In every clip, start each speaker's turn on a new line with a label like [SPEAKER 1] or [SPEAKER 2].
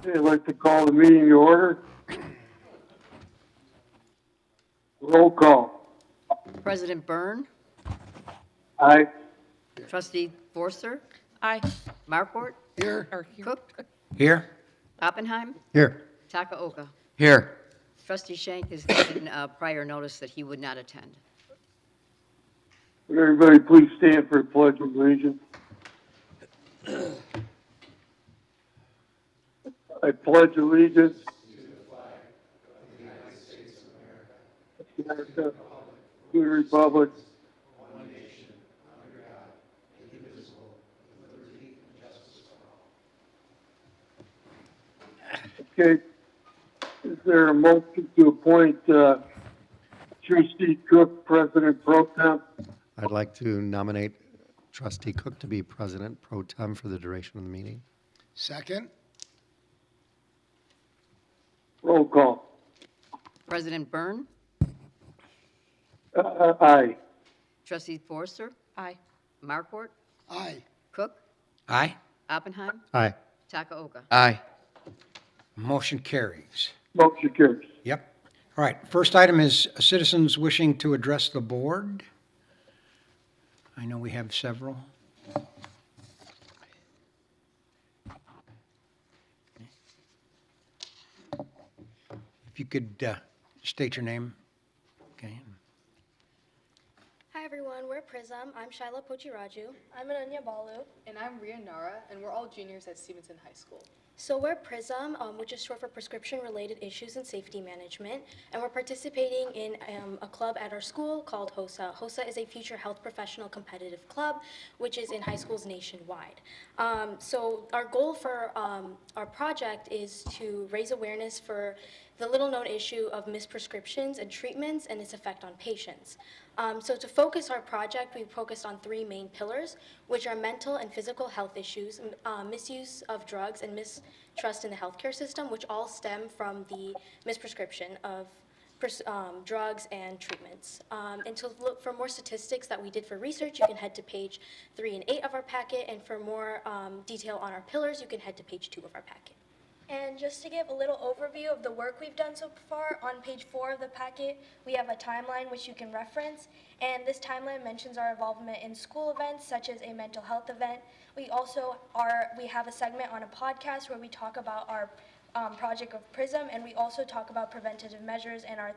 [SPEAKER 1] Okay, I'd like to call the meeting to order. Roll call.
[SPEAKER 2] President Byrne,
[SPEAKER 1] Aye.
[SPEAKER 2] Trustee Forster,
[SPEAKER 3] Aye.
[SPEAKER 2] Markwart,
[SPEAKER 3] Here.
[SPEAKER 2] Cook,
[SPEAKER 4] Here.
[SPEAKER 2] Oppenheim,
[SPEAKER 4] Here.
[SPEAKER 2] Takaoka.
[SPEAKER 4] Here.
[SPEAKER 2] Trustee Shank has given prior notice that he would not attend.
[SPEAKER 1] Would everybody please stand for the pledge of allegiance? I pledge allegiance to the United States of America, to the republic. Okay, is there a motion to appoint Trustee Cook, President Pro Tem?
[SPEAKER 4] I'd like to nominate Trustee Cook to be President Pro Tem for the duration of the meeting.
[SPEAKER 3] Second.
[SPEAKER 1] Roll call.
[SPEAKER 2] President Byrne,
[SPEAKER 1] Aye.
[SPEAKER 2] Trustee Forster,
[SPEAKER 3] Aye.
[SPEAKER 2] Markwart,
[SPEAKER 3] Aye.
[SPEAKER 2] Cook,
[SPEAKER 4] Aye.
[SPEAKER 2] Oppenheim,
[SPEAKER 4] Aye.
[SPEAKER 2] Takaoka.
[SPEAKER 5] Aye. Motion carries.
[SPEAKER 1] Motion carries.
[SPEAKER 5] Yep. All right, first item is citizens wishing to address the board. I know we have several. If you could state your name. Okay.
[SPEAKER 6] Hi everyone, we're Prism. I'm Shaila Pochiraju. I'm Ananya Balu.
[SPEAKER 7] And I'm Ria Nara, and we're all juniors at Stevenson High School.
[SPEAKER 6] So we're Prism, which is short for Prescription-Related Issues and Safety Management, and we're participating in a club at our school called HOSA. HOSA is a Future Health Professional Competitive Club, which is in high schools nationwide. So our goal for our project is to raise awareness for the little-known issue of misprescriptions and treatments and its effect on patients. So to focus our project, we focused on three main pillars, which are mental and physical health issues, misuse of drugs, and mistrust in the healthcare system, which all stem from the misprescription of drugs and treatments. And to look for more statistics that we did for research, you can head to page 3 and 8 of our packet, and for more detail on our pillars, you can head to page 2 of our packet.
[SPEAKER 8] And just to give a little overview of the work we've done so far, on page 4 of the packet, we have a timeline which you can reference. And this timeline mentions our involvement in school events, such as a mental health event. We have a segment on a podcast where we talk about our project of PRISM, and we also talk about preventative measures and our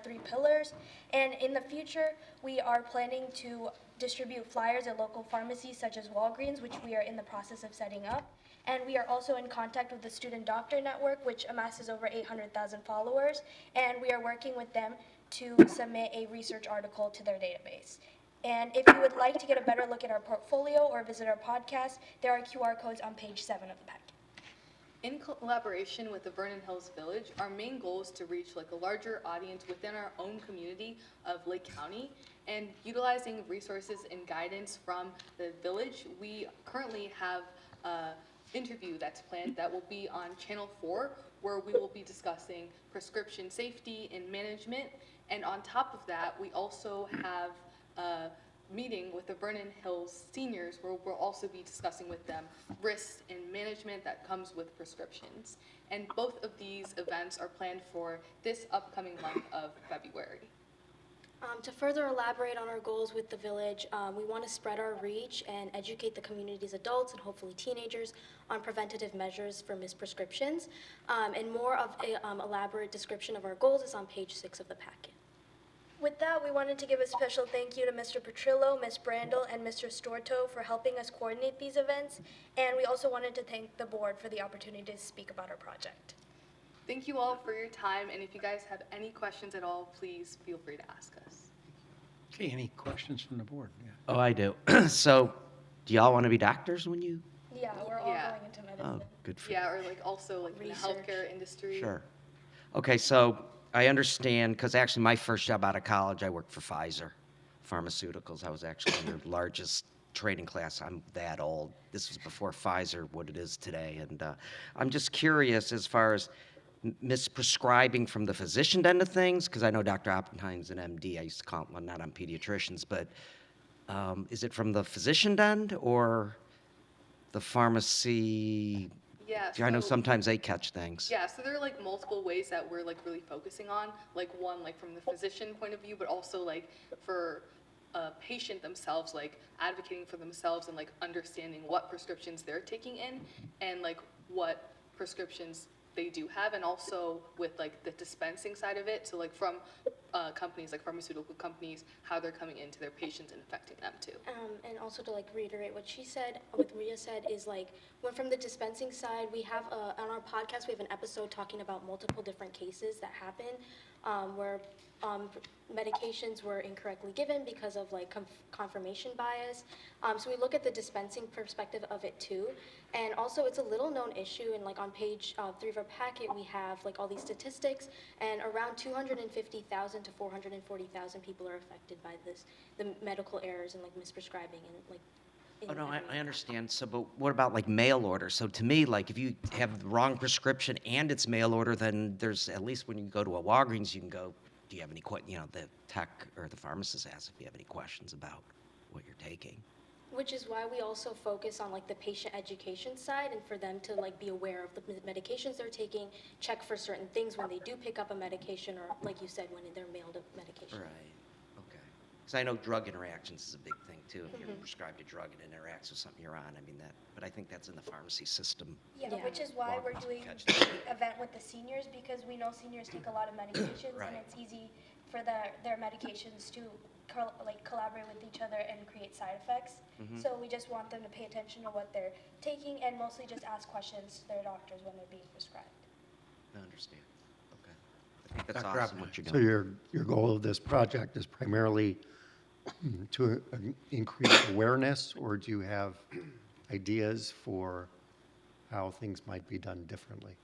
[SPEAKER 8] three pillars. And in the future, we are planning to distribute flyers at local pharmacies such as Walgreens, which we are in the process of setting up. And we are also in contact with the Student Doctor Network, which amasses over 800,000 followers, and we are working with them to submit a research article to their database. And if you would like to get a better look at our portfolio or visit our podcast, there are QR codes on page 7 of the packet.
[SPEAKER 7] In collaboration with the Vernon Hills Village, our main goal is to reach a larger audience within our own community of Lake County. And utilizing resources and guidance from the village, we currently have interview that's planned that will be on Channel 4, where we will be discussing prescription safety and management. And on top of that, we also have a meeting with the Vernon Hills seniors, where we'll also be discussing with them risks and management that comes with prescriptions. And both of these events are planned for this upcoming month of February.
[SPEAKER 6] To further elaborate on our goals with the village, we want to spread our reach and educate the community's adults and hopefully teenagers on preventative measures for misprescriptions. And more of an elaborate description of our goals is on page 6 of the packet.
[SPEAKER 8] With that, we wanted to give a special thank you to Mr. Petrillo, Ms. Brandel, and Mr. Storto for helping us coordinate these events. And we also wanted to thank the board for the opportunity to speak about our project.
[SPEAKER 7] Thank you all for your time, and if you guys have any questions at all, please feel free to ask us.
[SPEAKER 5] Okay, any questions from the board? Yeah.
[SPEAKER 9] Oh, I do. So, do y'all want to be doctors when you?
[SPEAKER 8] Yeah, we're all
[SPEAKER 7] Yeah.
[SPEAKER 8] going into medicine.
[SPEAKER 9] Oh, good for you.
[SPEAKER 7] Yeah, or also in the
[SPEAKER 6] Research.
[SPEAKER 7] healthcare industry.
[SPEAKER 9] Sure. Okay, so I understand, because actually my first job out of college, I worked for Pfizer Pharmaceuticals. I was actually in their largest training class. I'm that old. This was before Pfizer, what it is today. And I'm just curious as far as misprescribing from the physician end of things, because I know Dr. Oppenheim's an MD. I used to call him, well, not on pediatricians, but is it from the physician end or the pharmacy
[SPEAKER 7] Yeah.
[SPEAKER 9] I know
[SPEAKER 7] so-
[SPEAKER 9] sometimes they catch things.
[SPEAKER 7] Yeah, so there are like multiple ways that we're like really focusing on, like one, like from the physician point of view, but also like for a patient themselves, like advocating for themselves and like understanding what prescriptions they're taking in and like what prescriptions they do have, and also with like the dispensing side of it, so like from companies like pharmaceutical companies, how they're coming into their patients and affecting them too.
[SPEAKER 6] And also to like reiterate what she said, what Maria said is like, when from the dispensing side, we have, on our podcast, we have an episode talking about multiple different cases that happen, where, medications were incorrectly given because of like confirmation bias. So we look at the dispensing perspective of it too. And also it's a little known issue, and like on page 3 of our packet, we have like all these statistics, and around 250,000 to 440,000 people are affected by this, the medical errors and like misprescribing and like.
[SPEAKER 9] Oh, no, I understand. So, but what about like mail order? So to me, like if you have the wrong prescription and it's mail order, then there's at least when you go to a Walgreens, you can go, do you have any the tech or the pharmacist asks if you have any questions about what you're taking.
[SPEAKER 6] Which is why we also focus on like the patient education side, and for them to like be aware of the medications they're taking, check for certain things when they do pick up a medication, or like you said, when they're mailed a medication.
[SPEAKER 9] Right, okay. Because I know drug interactions is a big thing too. If you're prescribed a drug and it interacts with something you're on, I mean but I think that's in the pharmacy system.
[SPEAKER 8] Yeah,
[SPEAKER 6] Yeah.
[SPEAKER 8] which is why
[SPEAKER 9] Long
[SPEAKER 8] we're
[SPEAKER 9] enough to
[SPEAKER 8] doing
[SPEAKER 9] catch
[SPEAKER 8] the event with the seniors, because we know seniors take a lot of medications,
[SPEAKER 9] Right.
[SPEAKER 8] and it's easy for their medications to collaborate with each other and create side effects. So we just want them to pay attention to what they're taking, and mostly just ask questions to their doctors when they're being prescribed.
[SPEAKER 9] I understand, okay. I think that's
[SPEAKER 5] Dr.
[SPEAKER 9] awesome
[SPEAKER 5] Appleton.
[SPEAKER 9] what you're
[SPEAKER 4] So
[SPEAKER 9] doing.
[SPEAKER 4] your goal of this project is primarily to increase awareness, or do you have ideas for how things might be done differently?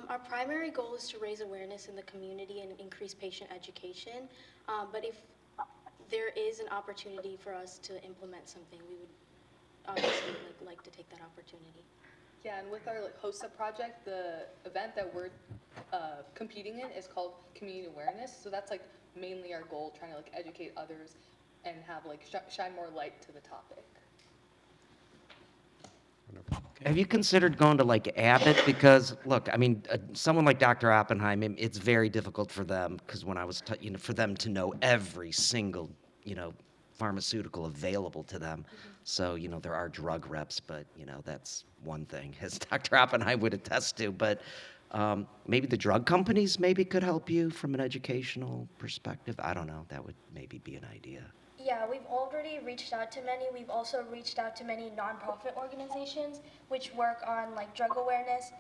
[SPEAKER 6] Our primary goal is to raise awareness in the community and increase patient education. But if there is an opportunity for us to implement something, we would obviously like to take that opportunity.
[SPEAKER 7] Yeah, and with our like HOSA project, the event that we're competing in is called Community Awareness. So that's like mainly our goal, trying to like educate others and have like shine more light to the topic.
[SPEAKER 9] Have you considered going to like Abbott? Because look, I mean, someone like Dr. Oppenheim, it's very difficult for them because when I was, for them to know every single, pharmaceutical available to them. So, there are drug reps, but, that's one thing, as Dr. Oppenheim would attest to. But maybe the drug companies maybe could help you from an educational perspective. I don't know. That would maybe be an idea.
[SPEAKER 8] Yeah, we've already reached out to many. We've also reached out to many nonprofit organizations which work on like drug awareness.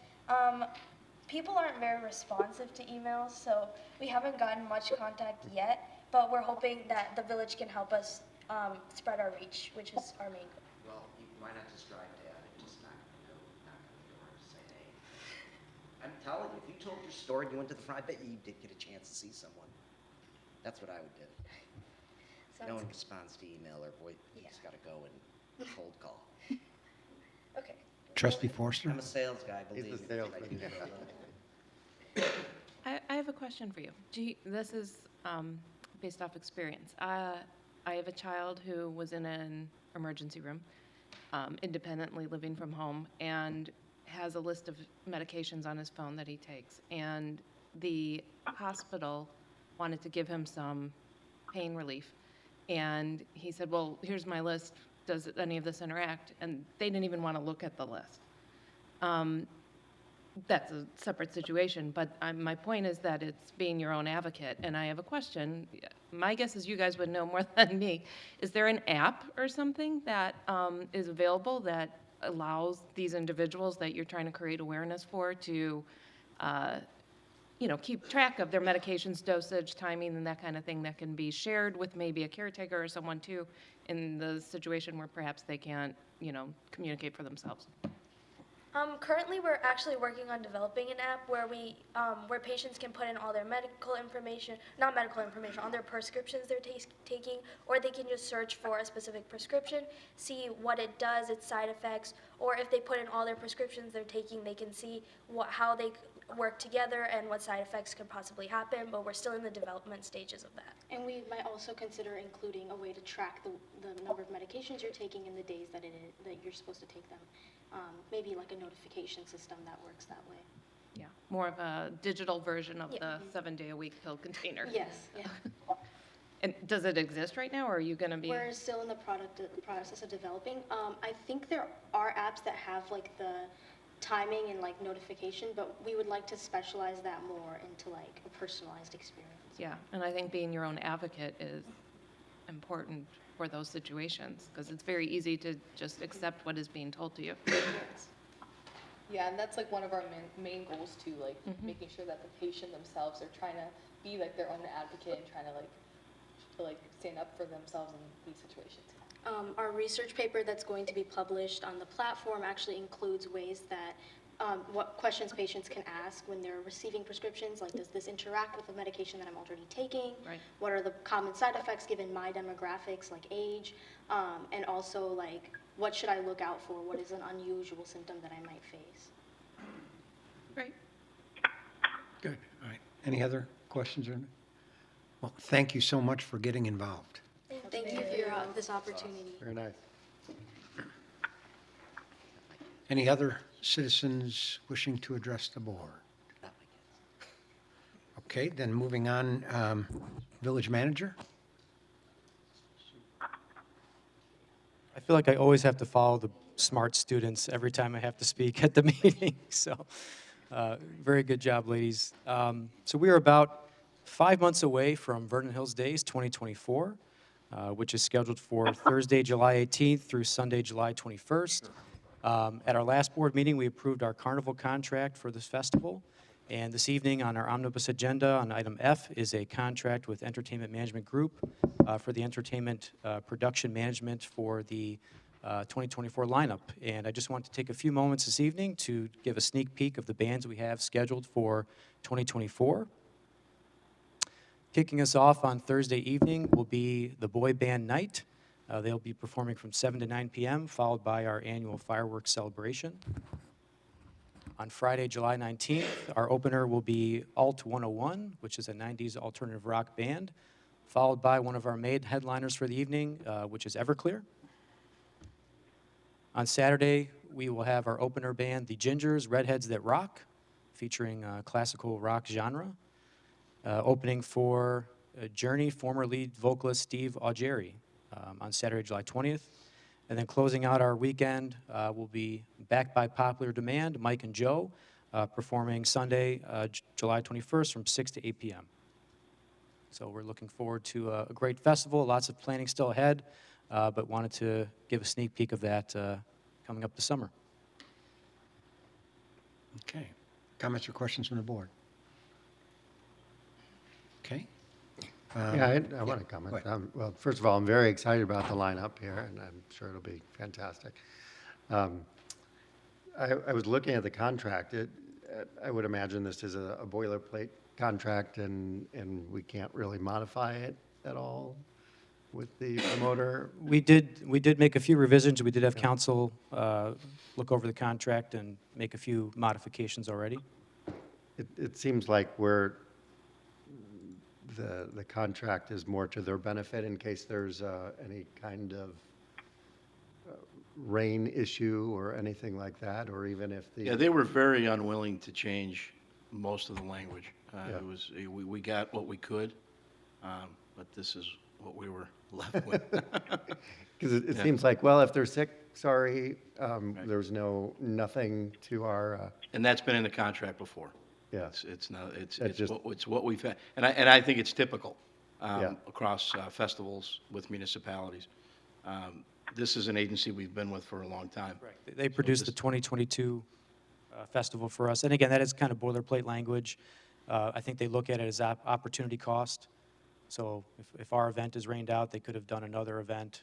[SPEAKER 8] People aren't very responsive to emails, so we haven't gotten much contact yet, but we're hoping that the village can help us spread our reach, which is our main goal.
[SPEAKER 9] Well, why not just drive to Abbott, just knock on the door and say, hey. I'm telling you, if you told your story and you went to the front, I bet you did get a chance to see someone. That's what I would do. No one responds to email or voice. You just got to go and cold call.
[SPEAKER 8] Okay.
[SPEAKER 5] Trustee Forster?
[SPEAKER 9] I'm a sales guy, believe me.
[SPEAKER 4] He's a salesman.
[SPEAKER 9] I do that.
[SPEAKER 3] I have a question for you. This is based off experience. I have a child who was in an emergency room, independently living from home, and has a list of medications on his phone that he takes. And the hospital wanted to give him some pain relief. And he said, well, here's my list. Does any of this interact? And they didn't even want to look at the list. That's a separate situation, but my point is that it's being your own advocate. And I have a question. My guess is you guys would know more than me. Is there an app or something that is available that allows these individuals that you're trying to create awareness for to keep track of their medications, dosage, timing, and that kind of thing that can be shared with maybe a caretaker or someone too in the situation where perhaps they can't, communicate for themselves?
[SPEAKER 8] Currently, we're actually working on developing an app where where patients can put in all their medical information, not medical information, all their prescriptions they're taking, or they can just search for a specific prescription, see what it does, its side effects, or if they put in all their prescriptions they're taking, they can see how they work together and what side effects could possibly happen, but we're still in the development stages of that.
[SPEAKER 6] And we might also consider including a way to track the number of medications you're taking and the days that that you're supposed to take them. Maybe like a notification system that works that way.
[SPEAKER 3] Yeah, more of a digital version of
[SPEAKER 6] Yeah.
[SPEAKER 3] the 7-day-a-week pill container.
[SPEAKER 6] Yes, yeah.
[SPEAKER 3] And does it exist right now, or are you going to be?
[SPEAKER 6] We're still in the process of developing. I think there are apps that have like the timing and like notification, but we would like to specialize that more into like a personalized experience.
[SPEAKER 3] Yeah, and I think being your own advocate is important for those situations, because it's very easy to just accept what is being told to you.
[SPEAKER 7] Yeah, and that's like one of our main goals too, like making sure that the patient themselves are trying to be like their own advocate and trying to stand up for themselves in these situations.
[SPEAKER 6] Our research paper that's going to be published on the platform actually includes ways that, what questions patients can ask when they're receiving prescriptions, like does this interact with the medication that I'm already taking?
[SPEAKER 3] Right.
[SPEAKER 6] What are the common side effects given my demographics, like age? And also like, what should I look out for? What is an unusual symptom that I might face?
[SPEAKER 3] Great.
[SPEAKER 5] Good, all right. Any other questions? Well, thank you so much for getting involved.
[SPEAKER 6] Thank you for this opportunity.
[SPEAKER 4] Very nice.
[SPEAKER 5] Any other citizens wishing to address the board? Okay, then moving on, village manager?
[SPEAKER 10] I feel like I always have to follow the smart students every time I have to speak at the meeting. So, very good job, ladies. So we are about 5 months away from Vernon Hills Days 2024, which is scheduled for Thursday, July 18th through Sunday, July 21st. At our last board meeting, we approved our carnival contract for this festival. And this evening on our omnibus agenda, on item F, is a contract with Entertainment Management Group for the entertainment production management for the 2024 lineup. And I just want to take a few moments this evening to give a sneak peek of the bands we have scheduled for 2024. Kicking us off on Thursday evening will be the Boy Band Night. They'll be performing from 7 to 9 p.m., followed by our annual fireworks celebration. On Friday, July 19th, our opener will be Alt 101, which is a 90s alternative rock band, followed by one of our main headliners for the evening, which is Everclear. On Saturday, we will have our opener band, the Gingers, Redheads That Rock, featuring classical rock genre. Opening for Journey, former lead vocalist Steve Augeri on Saturday, July 20th. And then closing out our weekend will be Backed by Popular Demand, Mike and Joe, performing Sunday, July 21st from 6 to 8 p.m. So we're looking forward to a great festival, lots of planning still ahead, but wanted to give a sneak peek of that coming up this summer.
[SPEAKER 5] Okay. Comments or questions from the board? Okay.
[SPEAKER 4] Yeah, I want to
[SPEAKER 5] go
[SPEAKER 4] comment.
[SPEAKER 5] ahead.
[SPEAKER 4] Well, first of all, I'm very excited about the lineup here, and I'm sure it'll be fantastic. I was looking at the contract. I would imagine this is a boilerplate contract, and we can't really modify it at all with the promoter.
[SPEAKER 10] We did make a few revisions. We did have council look over the contract and make a few modifications already.
[SPEAKER 4] It seems like the contract is more to their benefit in case there's any kind of rain issue or anything like that, or even if the...
[SPEAKER 11] Yeah, they were very unwilling to change most of the language.
[SPEAKER 4] Yeah.
[SPEAKER 11] It was, we got what we could, but this is what we were left with.
[SPEAKER 4] Because it
[SPEAKER 11] Yeah.
[SPEAKER 4] seems like, well, if they're sick, sorry, there's nothing to our...
[SPEAKER 11] And that's been in the contract before.
[SPEAKER 4] Yeah.
[SPEAKER 11] It's what we've had. And I think it's typical
[SPEAKER 4] Yeah.
[SPEAKER 11] across festivals with municipalities. This is an agency we've been with for a long time.
[SPEAKER 10] They produced the 2022 festival for us. And again, that is kind of boilerplate language. I think they look at it as opportunity cost. So if our event is rained out, they could have done another event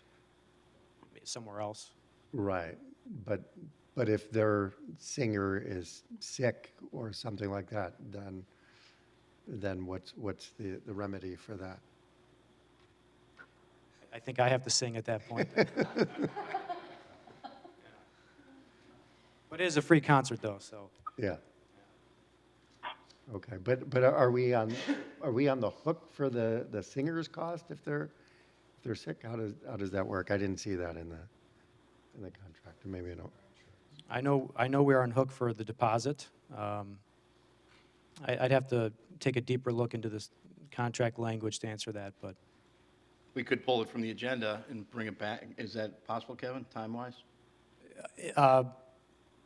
[SPEAKER 10] somewhere else.
[SPEAKER 4] Right, but if their singer is sick or something like that, then what's the remedy for that?
[SPEAKER 10] I think I have to sing at that point. But it is a free concert, though, so.
[SPEAKER 4] Yeah. Okay, but are we on the hook for the singer's cost if they're sick? How does that work? I didn't see that in the contract, or maybe I don't.
[SPEAKER 10] I know we're on hook for the deposit. I'd have to take a deeper look into this contract language to answer that, but
[SPEAKER 11] We could pull it from the agenda and bring it back. Is that possible, Kevin, time-wise?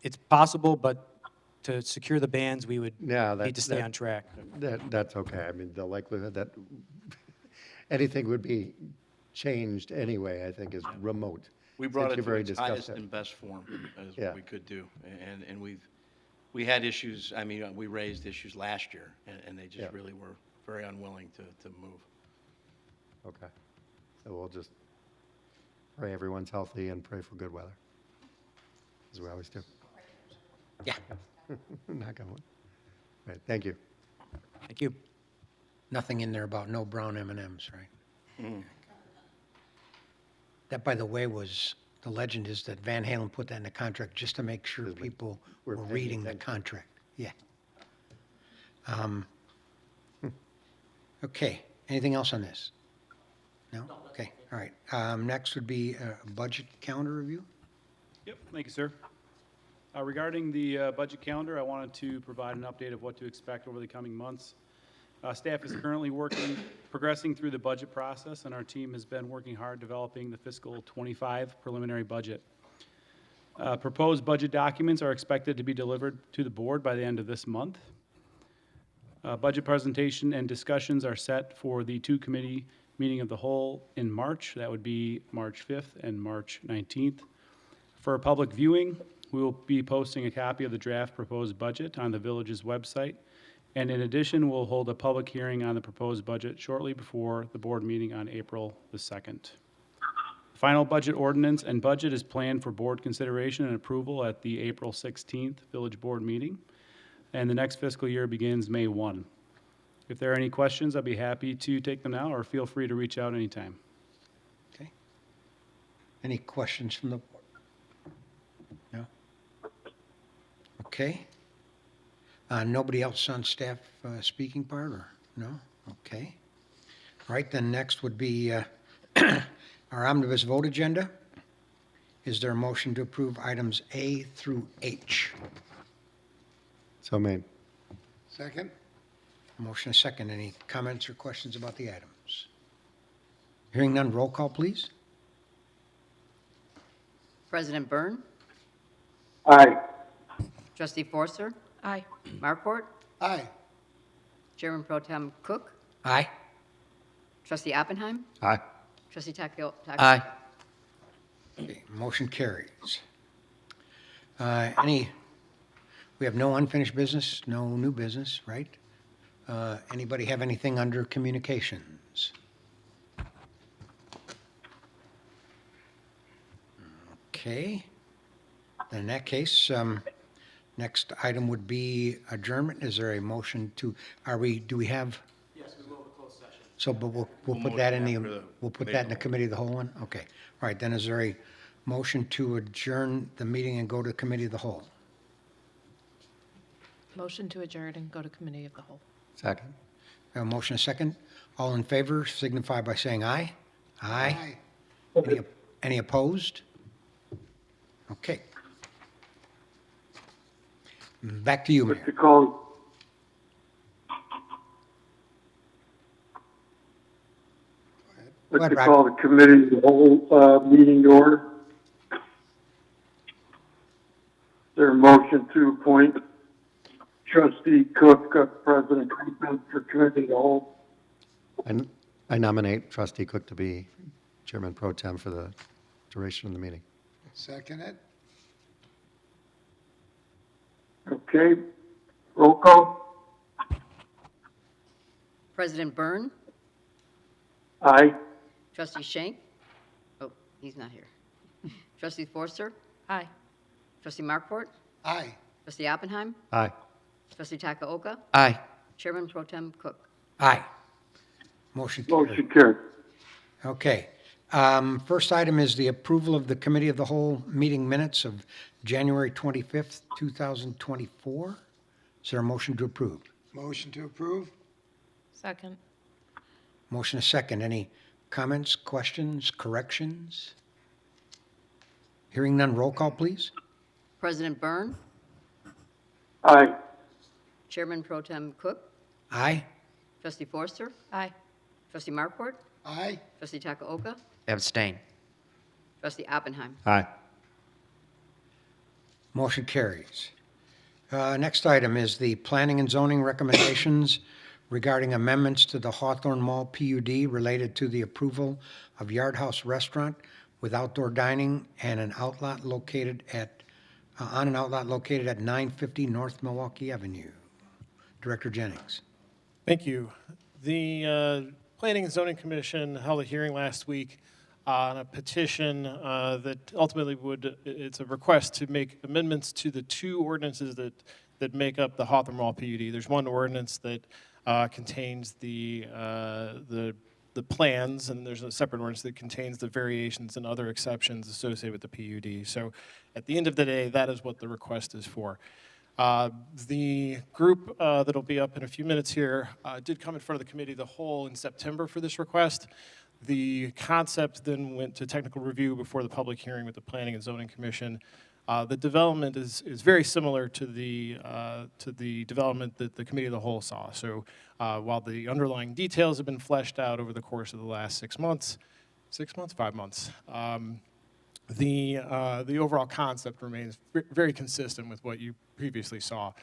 [SPEAKER 10] it's possible, but to secure the bands, we would
[SPEAKER 4] Yeah,
[SPEAKER 10] need to stay on track.
[SPEAKER 4] That's okay. I mean, the likelihood that anything would be changed anyway, I think, is remote.
[SPEAKER 11] We brought
[SPEAKER 4] Since
[SPEAKER 11] it
[SPEAKER 4] you've
[SPEAKER 11] to
[SPEAKER 4] already
[SPEAKER 11] its
[SPEAKER 4] discussed
[SPEAKER 11] highest
[SPEAKER 4] it.
[SPEAKER 11] and best form as
[SPEAKER 4] Yeah.
[SPEAKER 11] what we could do. And we had issues, I mean, we raised issues last year, and they
[SPEAKER 4] Yeah.
[SPEAKER 11] just really were very unwilling to move.
[SPEAKER 4] Okay. So we'll just pray everyone's healthy and pray for good weather, as we always do.
[SPEAKER 5] Yeah.
[SPEAKER 4] Knock on wood. Right, thank you.
[SPEAKER 10] Thank you.
[SPEAKER 5] Nothing in there about no brown M&Ms, right?
[SPEAKER 11] Mm.
[SPEAKER 5] That, by the way, the legend is that Van Halen put that in the contract just to make sure people
[SPEAKER 4] we're
[SPEAKER 5] were
[SPEAKER 4] paying
[SPEAKER 5] reading the
[SPEAKER 4] attention.
[SPEAKER 5] contract. Yeah. Okay, anything else on this? No? Okay, all right. Next would be a budget calendar review.
[SPEAKER 12] Yep, thank you, sir. Regarding the budget calendar, I wanted to provide an update of what to expect over the coming months. Staff is currently progressing through the budget process, and our team has been working hard developing the fiscal '25 preliminary budget. Proposed budget documents are expected to be delivered to the board by the end of this month. Budget presentation and discussions are set for the two committee meeting of the whole in March. That would be March 5th and March 19th. For public viewing, we will be posting a copy of the draft proposed budget on the village's website. And in addition, we'll hold a public hearing on the proposed budget shortly before the board meeting on April the 2nd. Final budget ordinance and budget is planned for board consideration and approval at the April 16th village board meeting. And the next fiscal year begins May 1. If there are any questions, I'd be happy to take them now, or feel free to reach out anytime.
[SPEAKER 5] Okay. Any questions from the board? No? Okay. Nobody else on staff speaking part, or no? Okay. All right, then next would be our omnibus vote agenda. Is there a motion to approve items A through H?
[SPEAKER 4] So made.
[SPEAKER 5] Second. Motion is second. Any comments or questions about the items? Hearing none, roll call, please.
[SPEAKER 2] President Byrne,
[SPEAKER 1] Aye.
[SPEAKER 2] Trustee Forster,
[SPEAKER 3] Aye.
[SPEAKER 2] Markwart,
[SPEAKER 5] Aye.
[SPEAKER 2] Chairman Pro Tem Cook,
[SPEAKER 5] Aye.
[SPEAKER 2] Trustee Oppenheim,
[SPEAKER 4] Aye.
[SPEAKER 2] Trustee Takeo.
[SPEAKER 9] Aye.
[SPEAKER 5] Okay, motion carries. We have no unfinished business, no new business, right? Anybody have anything under communications? Okay. Then in that case, next item would be adjournment. Is there a motion to, do we have?
[SPEAKER 12] Yes, we will have a closed session.
[SPEAKER 5] So, but we'll put
[SPEAKER 11] motion
[SPEAKER 5] that in
[SPEAKER 11] after
[SPEAKER 5] the,
[SPEAKER 11] the
[SPEAKER 5] we'll put
[SPEAKER 11] committee
[SPEAKER 5] that in the
[SPEAKER 11] of the whole.
[SPEAKER 5] committee of the whole one? Okay. All right, then is there a motion to adjourn the meeting and go to committee of the whole?
[SPEAKER 3] Motion to adjourn and go to committee of the whole.
[SPEAKER 4] Second.
[SPEAKER 5] A motion, a second. All in favor signify by saying aye. Aye. Any opposed? Okay. Back to you, Mayor.
[SPEAKER 1] To call,
[SPEAKER 5] Go ahead,
[SPEAKER 1] to
[SPEAKER 5] Rod.
[SPEAKER 1] call the committee, the whole, meeting to order. Is there a motion to appoint Trustee Cook, President for committee of the whole?
[SPEAKER 4] I nominate Trustee Cook to be Chairman Pro Tem for the duration of the meeting.
[SPEAKER 5] Second it.
[SPEAKER 1] Okay, roll call?
[SPEAKER 2] President Byrne,
[SPEAKER 1] Aye.
[SPEAKER 2] Trustee Schenk. Oh, he's not here. Trustee Forster,
[SPEAKER 3] Aye.
[SPEAKER 2] Trustee Markwart,
[SPEAKER 5] Aye.
[SPEAKER 2] Trustee Oppenheim,
[SPEAKER 4] Aye.
[SPEAKER 2] Trustee Takaoka,
[SPEAKER 9] Aye.
[SPEAKER 2] Chairman Pro Tem Cook.
[SPEAKER 5] Aye. Motion carried.
[SPEAKER 1] Motion carried.
[SPEAKER 5] Okay. First item is the approval of the committee of the whole meeting minutes of January 25th, 2024. Is there a motion to approve? Motion to approve?
[SPEAKER 3] Second.
[SPEAKER 5] Motion is second. Any comments, questions, corrections? Hearing none, roll call, please.
[SPEAKER 2] President Byrne,
[SPEAKER 1] Aye.
[SPEAKER 2] Chairman Pro Tem Cook,
[SPEAKER 5] Aye?
[SPEAKER 2] Trustee Forster,
[SPEAKER 3] Aye.
[SPEAKER 2] Trustee Markwart,
[SPEAKER 5] Aye.
[SPEAKER 2] Trustee Takaoka,
[SPEAKER 9] Abstain.
[SPEAKER 2] Trustee Oppenheim.
[SPEAKER 4] Aye.
[SPEAKER 5] Motion carries. Next item is the planning and zoning recommendations regarding amendments to the Hawthorne Mall PUD related to the approval of Yard House Restaurant with outdoor dining and an outlet located at, on an outlet located at 950 North Milwaukee Avenue. Director Jennings.
[SPEAKER 13] Thank you. The Planning and Zoning Commission held a hearing last week on a petition that ultimately it's a request to make amendments to the two ordinances that make up the Hawthorne Mall PUD. There's one ordinance that contains the plans, and there's a separate ordinance that contains the variations and other exceptions associated with the PUD. So at the end of the day, that is what the request is for. The group that'll be up in a few minutes here did come in front of the committee the whole in September for this request. The concept then went to technical review before the public hearing with the Planning and Zoning Commission. The development is very similar to the development that the committee of the whole saw. So while the underlying details have been fleshed out over the course of the last 5 months, the overall concept remains very consistent with what you previously saw.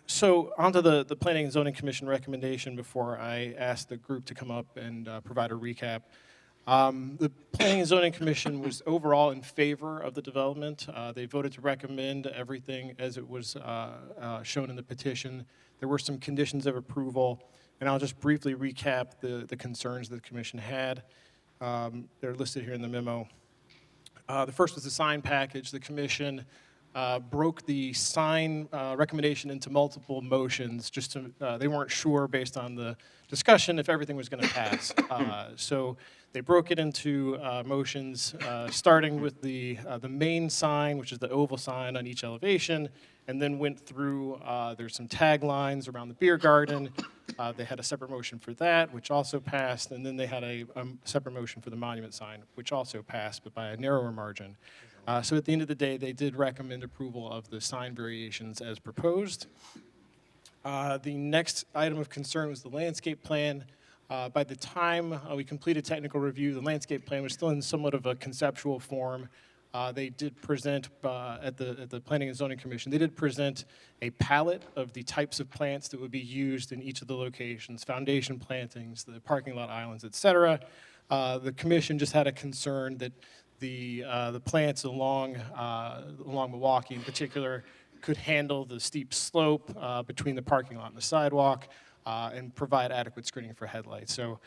[SPEAKER 13] So onto the Planning and Zoning Commission recommendation before I ask the group to come up and provide a recap. The Planning and Zoning Commission was overall in favor of the development. They voted to recommend everything as it was shown in the petition. There were some conditions of approval, and I'll just briefly recap the concerns that the commission had. They're listed here in the memo. The first was the sign package. The commission broke the sign recommendation into multiple motions. Just to, they weren't sure based on the discussion if everything was going to pass. So they broke it into motions, starting with the main sign, which is the oval sign on each elevation, and then went through. There's some taglines around the beer garden. They had a separate motion for that, which also passed, and then they had a separate motion for the monument sign, which also passed, but by a narrower margin. So at the end of the day, they did recommend approval of the sign variations as proposed. The next item of concern was the landscape plan. By the time we completed technical review, the landscape plan was still in somewhat of a conceptual form. They did present at the Planning and Zoning Commission, they did present a palette of the types of plants that would be used in each of the locations, foundation plantings, the parking lot islands, et cetera. The commission just had a concern that the plants along Milwaukee in particular could handle the steep slope between the parking lot and the sidewalk and provide adequate screening for headlights. So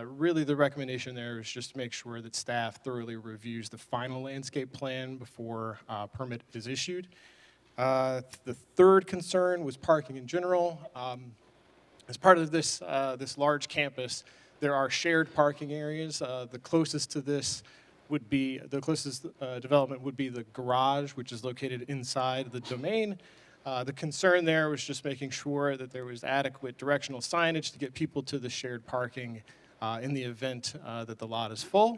[SPEAKER 13] really the recommendation there is just to make sure that staff thoroughly reviews the final landscape plan before permit is issued. The third concern was parking in general. As part of this large campus, there are shared parking areas. The closest to this would be, the closest development would be the garage, which is located inside the domain. The concern there was just making sure that there was adequate directional signage to get people to the shared parking in the event that the lot is full.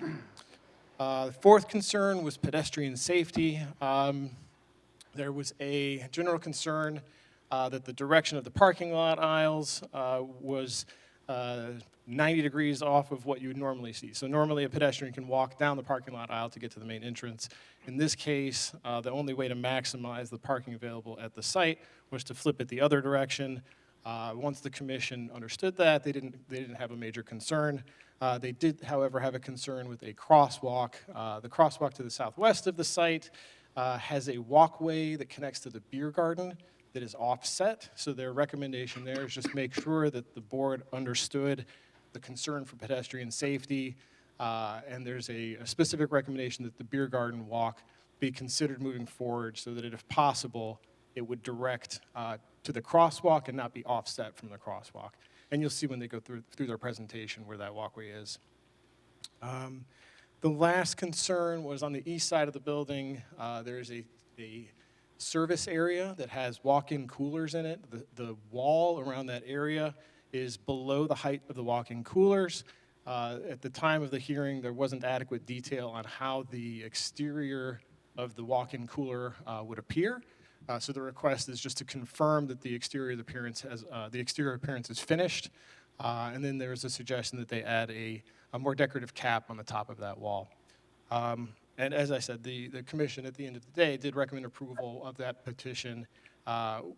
[SPEAKER 13] The fourth concern was pedestrian safety. There was a general concern that the direction of the parking lot aisles was 90 degrees off of what you would normally see. So normally a pedestrian can walk down the parking lot aisle to get to the main entrance. In this case, the only way to maximize the parking available at the site was to flip it the other direction. Once the commission understood that, they didn't have a major concern. They did, however, have a concern with a crosswalk. The crosswalk to the southwest of the site has a walkway that connects to the beer garden that is offset. So their recommendation there is just make sure that the board understood the concern for pedestrian safety, and there's a specific recommendation that the beer garden walk be considered moving forward so that if possible, it would direct to the crosswalk and not be offset from the crosswalk. And you'll see when they go through their presentation where that walkway is. The last concern was on the east side of the building. There's a service area that has walk-in coolers in it. The wall around that area is below the height of the walk-in coolers. At the time of the hearing, there wasn't adequate detail on how the exterior of the walk-in cooler would appear. So the request is just to confirm that the exterior appearance is finished. And then there's a suggestion that they add a more decorative cap on the top of that wall. And as I said, the commission at the end of the day did recommend approval of that petition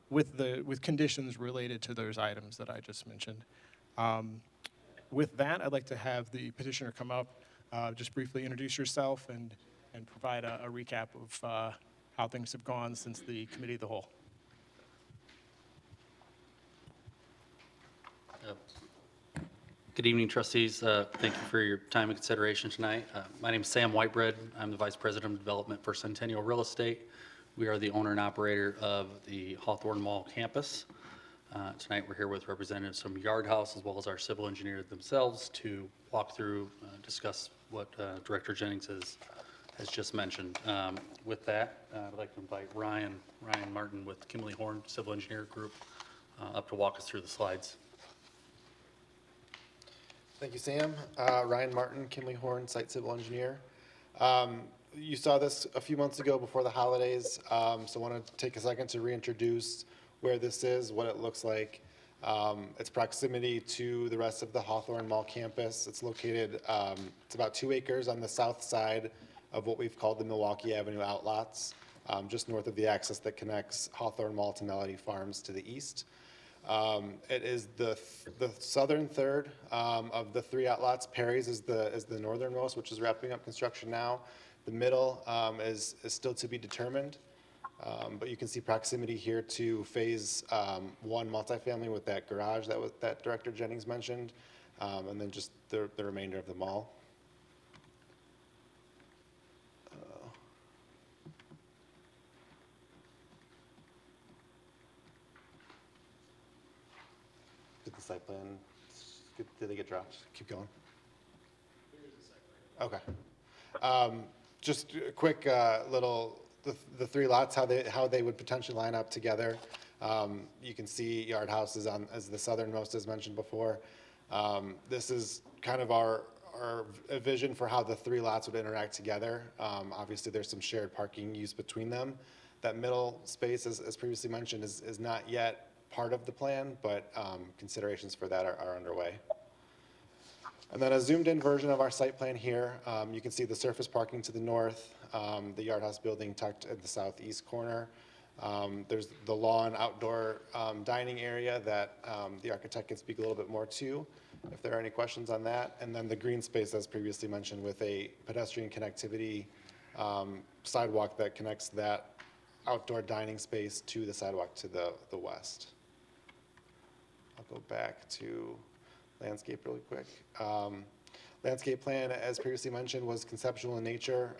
[SPEAKER 13] with conditions related to those items that I just mentioned. With that, I'd like to have the petitioner come up, just briefly introduce yourself and provide a recap of how things have gone since the committee of the whole.
[SPEAKER 14] Good evening, trustees. Thank you for your time and consideration tonight. My name is Sam Whitebread. I'm the Vice President of Development for Centennial Real Estate. We are the owner and operator of the Hawthorne Mall campus. Tonight we're here with representatives from Yard House as well as our civil engineer themselves to walk through, discuss what Director Jennings has just mentioned. With that, I'd like to invite Ryan Martin with Kimley Horn Civil Engineer Group up to walk us through the slides.
[SPEAKER 15] Thank you, Sam. Ryan Martin, Kimley Horn, Site Civil Engineer. You saw this a few months ago before the holidays, so I want to take a second to reintroduce where this is, what it looks like, its proximity to the rest of the Hawthorne Mall campus. It's located, it's about 2 acres on the south side of what we've called the Milwaukee Avenue outlots, just north of the access that connects Hawthorne Mall to Melody Farms to the east. It is the southern third of the 3 outlots. Perry's is the northernmost, which is wrapping up construction now. The middle is still to be determined, but you can see proximity here to phase 1 multifamily with that garage that Director Jennings mentioned, and then just the remainder of the mall. Did the site plan, did they get dropped? Keep going. Okay. Just a quick little, the 3 lots, how they would potentially line up together. You can see Yard House is as the southernmost, as mentioned before. This is kind of our vision for how the 3 lots would interact together. Obviously, there's some shared parking use between them. That middle space, as previously mentioned, is not yet part of the plan, but considerations for that are underway. And then a zoomed in version of our site plan here. You can see the surface parking to the north, the Yard House building tucked at the southeast corner. There's the lawn outdoor dining area that the architect can speak a little bit more to, if there are any questions on that. And then the green space, as previously mentioned, with a pedestrian connectivity sidewalk that connects that outdoor dining space to the sidewalk to the west. I'll go back to landscape really quick. Landscape plan, as previously mentioned, was conceptual in nature.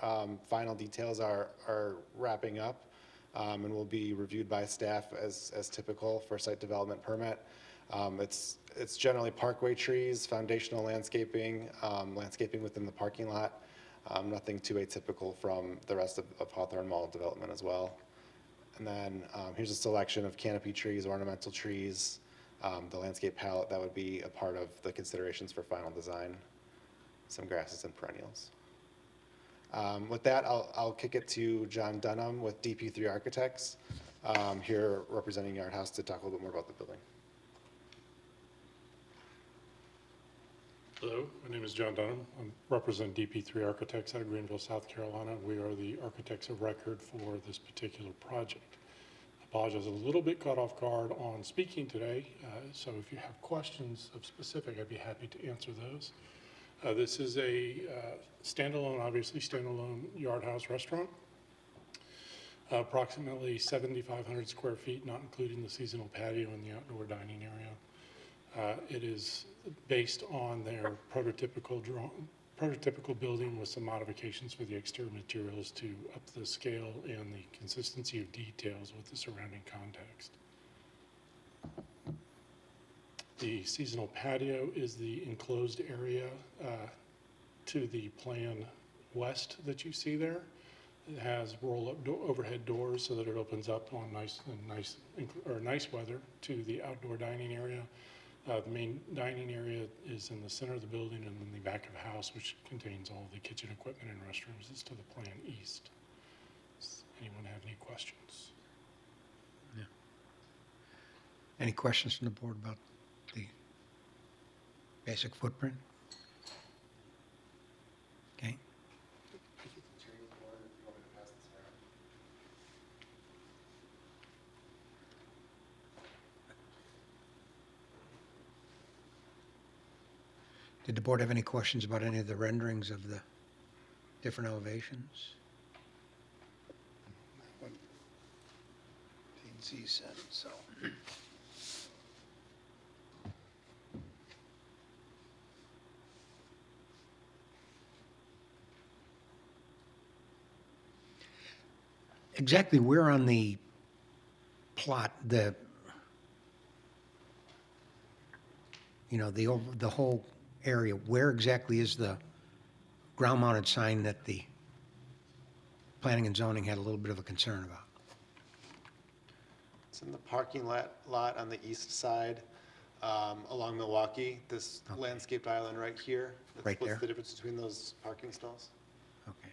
[SPEAKER 15] Final details are wrapping up and will be reviewed by staff as typical for site development permit. It's generally parkway trees, foundational landscaping, landscaping within the parking lot. Nothing too atypical from the rest of Hawthorne Mall development as well. And then here's a selection of canopy trees, ornamental trees, the landscape palette that would be a part of the considerations for final design, some grasses and perennials. With that, I'll kick it to John Dunham with DP3 Architects, here representing Yard House to talk a little bit more about the building.
[SPEAKER 16] Hello, my name is John Dunham. I represent DP3 Architects out of Greenville, South Carolina. We are the architects of record for this particular project. I apologize, a little bit caught off guard on speaking today, so if you have questions of specific, I'd be happy to answer those. This is a standalone, obviously standalone Yard House restaurant, approximately 7,500 square feet, not including the seasonal patio and the outdoor dining area. It is based on their prototypical building with some modifications for the exterior materials to up the scale and the consistency of details with the surrounding context. The seasonal patio is the enclosed area to the plan west that you see there. It has roll-up overhead doors so that it opens up on nice weather to the outdoor dining area. The main dining area is in the center of the building, and then the back of the house, which contains all the kitchen equipment and restrooms, is to the plan east. Does anyone have any questions?
[SPEAKER 5] Any questions from the board about the basic footprint? Okay. Did the board have any questions about any of the renderings of the different elevations? T&C said so. Exactly where on the plot, the whole area, where exactly is the ground-mounted sign that the planning and zoning had a little bit of a concern about?
[SPEAKER 15] It's in the parking lot on the east side, along Milwaukee, this landscaped island right here.
[SPEAKER 5] Right there?
[SPEAKER 15] What's the difference between those parking stalls?
[SPEAKER 5] Okay.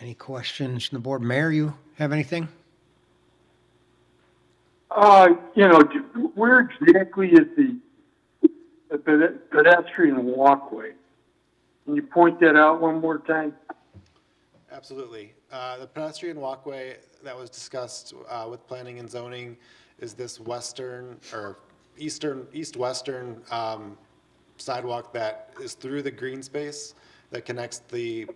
[SPEAKER 5] Any questions from the board? Mayor, you have anything?
[SPEAKER 1] Where exactly is the pedestrian walkway? Can you point that out one more time?
[SPEAKER 15] Absolutely. The pedestrian walkway that was discussed with planning and zoning is this western or east-western sidewalk that is through the green space that connects the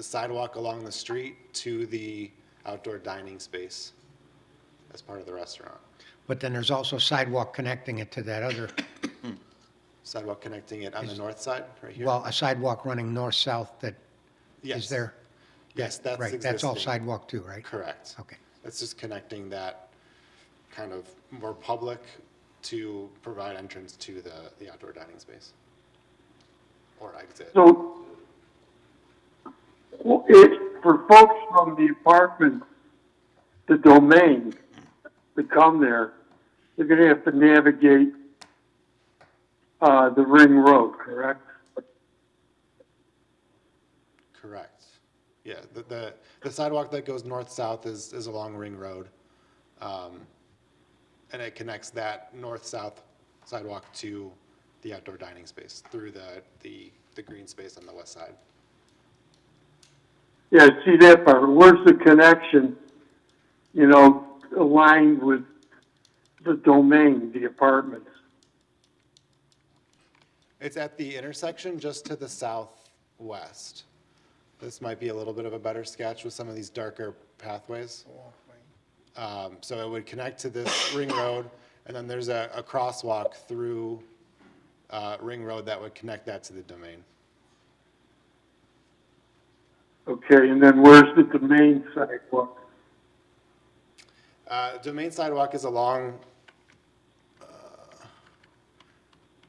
[SPEAKER 15] sidewalk along the street to the outdoor dining space as part of the restaurant.
[SPEAKER 5] But then there's also sidewalk connecting it to that other,
[SPEAKER 15] Sidewalk connecting it on the north side, right here?
[SPEAKER 5] well, a sidewalk running north-south that
[SPEAKER 15] Yes.
[SPEAKER 5] is there?
[SPEAKER 15] Yes, that's
[SPEAKER 5] Right, that's all
[SPEAKER 15] existing.
[SPEAKER 5] sidewalk too, right?
[SPEAKER 15] Correct.
[SPEAKER 5] Okay.
[SPEAKER 15] It's just connecting that kind of more public to provide entrance to the outdoor dining space or exit.
[SPEAKER 1] So, for folks from the apartment, the domain, to come there, they're gonna have to navigate, the ring road, correct?
[SPEAKER 15] Correct. Yeah, the sidewalk that goes north-south is along Ring Road. And it connects that north-south sidewalk to the outdoor dining space through the green space on the west side.
[SPEAKER 1] Yeah, I see that part. Where's the connection, aligned with the domain, the apartments?
[SPEAKER 15] It's at the intersection just to the southwest. This might be a little bit of a better sketch with some of these darker pathways. So it would connect to this Ring Road, and then there's a crosswalk through Ring Road that would connect that to the domain.
[SPEAKER 1] Okay, and then where's the domain sidewalk?
[SPEAKER 15] Domain sidewalk is along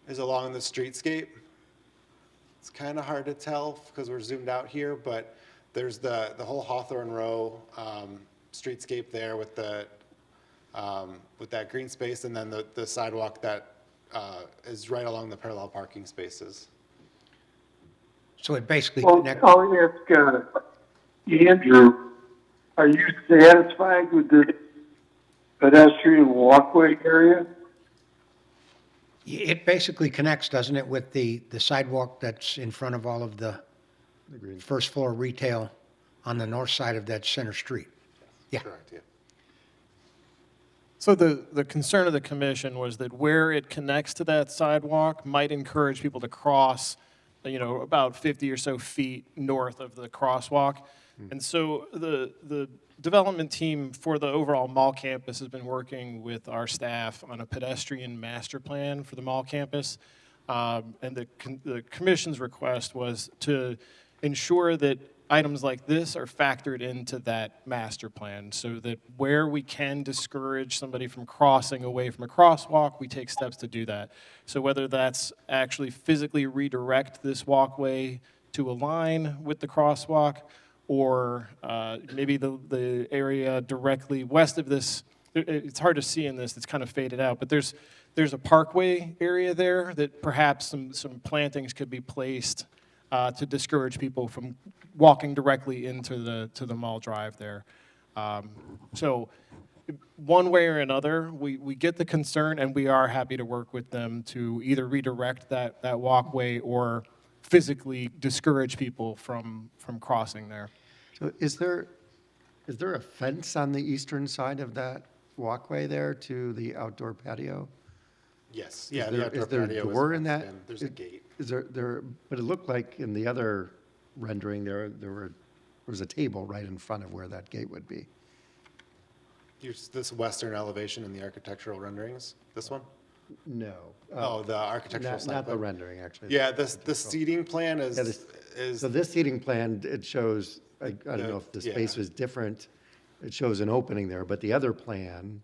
[SPEAKER 15] the streetscape. It's kind of hard to tell because we're zoomed out here, but there's the whole Hawthorne Row streetscape there with that green space, and then the sidewalk that is right along the parallel parking spaces.
[SPEAKER 5] So it basically
[SPEAKER 1] Well,
[SPEAKER 5] connects.
[SPEAKER 1] I'll ask, Andrew, are you satisfied with the pedestrian walkway area?
[SPEAKER 5] It basically connects, doesn't it, with the sidewalk that's in front of all of the first floor retail on the north side of that center street? Yeah.
[SPEAKER 15] Correct, yeah.
[SPEAKER 13] So the concern of the commission was that where it connects to that sidewalk might encourage people to cross, about 50 or so feet north of the crosswalk. And so the development team for the overall mall campus has been working with our staff on a pedestrian master plan for the mall campus. And the commission's request was to ensure that items like this are factored into that master plan, so that where we can discourage somebody from crossing away from a crosswalk, we take steps to do that. So whether that's actually physically redirect this walkway to align with the crosswalk, or maybe the area directly west of this, it's hard to see in this, it's kind of faded out, but there's a parkway area there that perhaps some plantings could be placed to discourage people from walking directly into the mall drive there. So one way or another, we get the concern, and we are happy to work with them to either redirect that walkway or physically discourage people from crossing there.
[SPEAKER 4] So is there a fence on the eastern side of that walkway there to the outdoor patio?
[SPEAKER 15] Yes, yeah, the
[SPEAKER 4] Is
[SPEAKER 15] outdoor
[SPEAKER 4] there a
[SPEAKER 15] patio is
[SPEAKER 4] door in
[SPEAKER 15] fenced
[SPEAKER 4] that?
[SPEAKER 15] in. There's a gate.
[SPEAKER 4] Is there, but it looked like in the other rendering there was a table right in front of where that gate would be.
[SPEAKER 15] This western elevation in the architectural renderings, this one?
[SPEAKER 4] No.
[SPEAKER 15] Oh, the architectural site
[SPEAKER 4] Not the
[SPEAKER 15] plan.
[SPEAKER 4] rendering, actually.
[SPEAKER 15] Yeah, the seating plan
[SPEAKER 4] Yeah,
[SPEAKER 15] is,
[SPEAKER 4] So this seating plan, it shows, I don't know if the space was different, it shows an opening there, but the other plan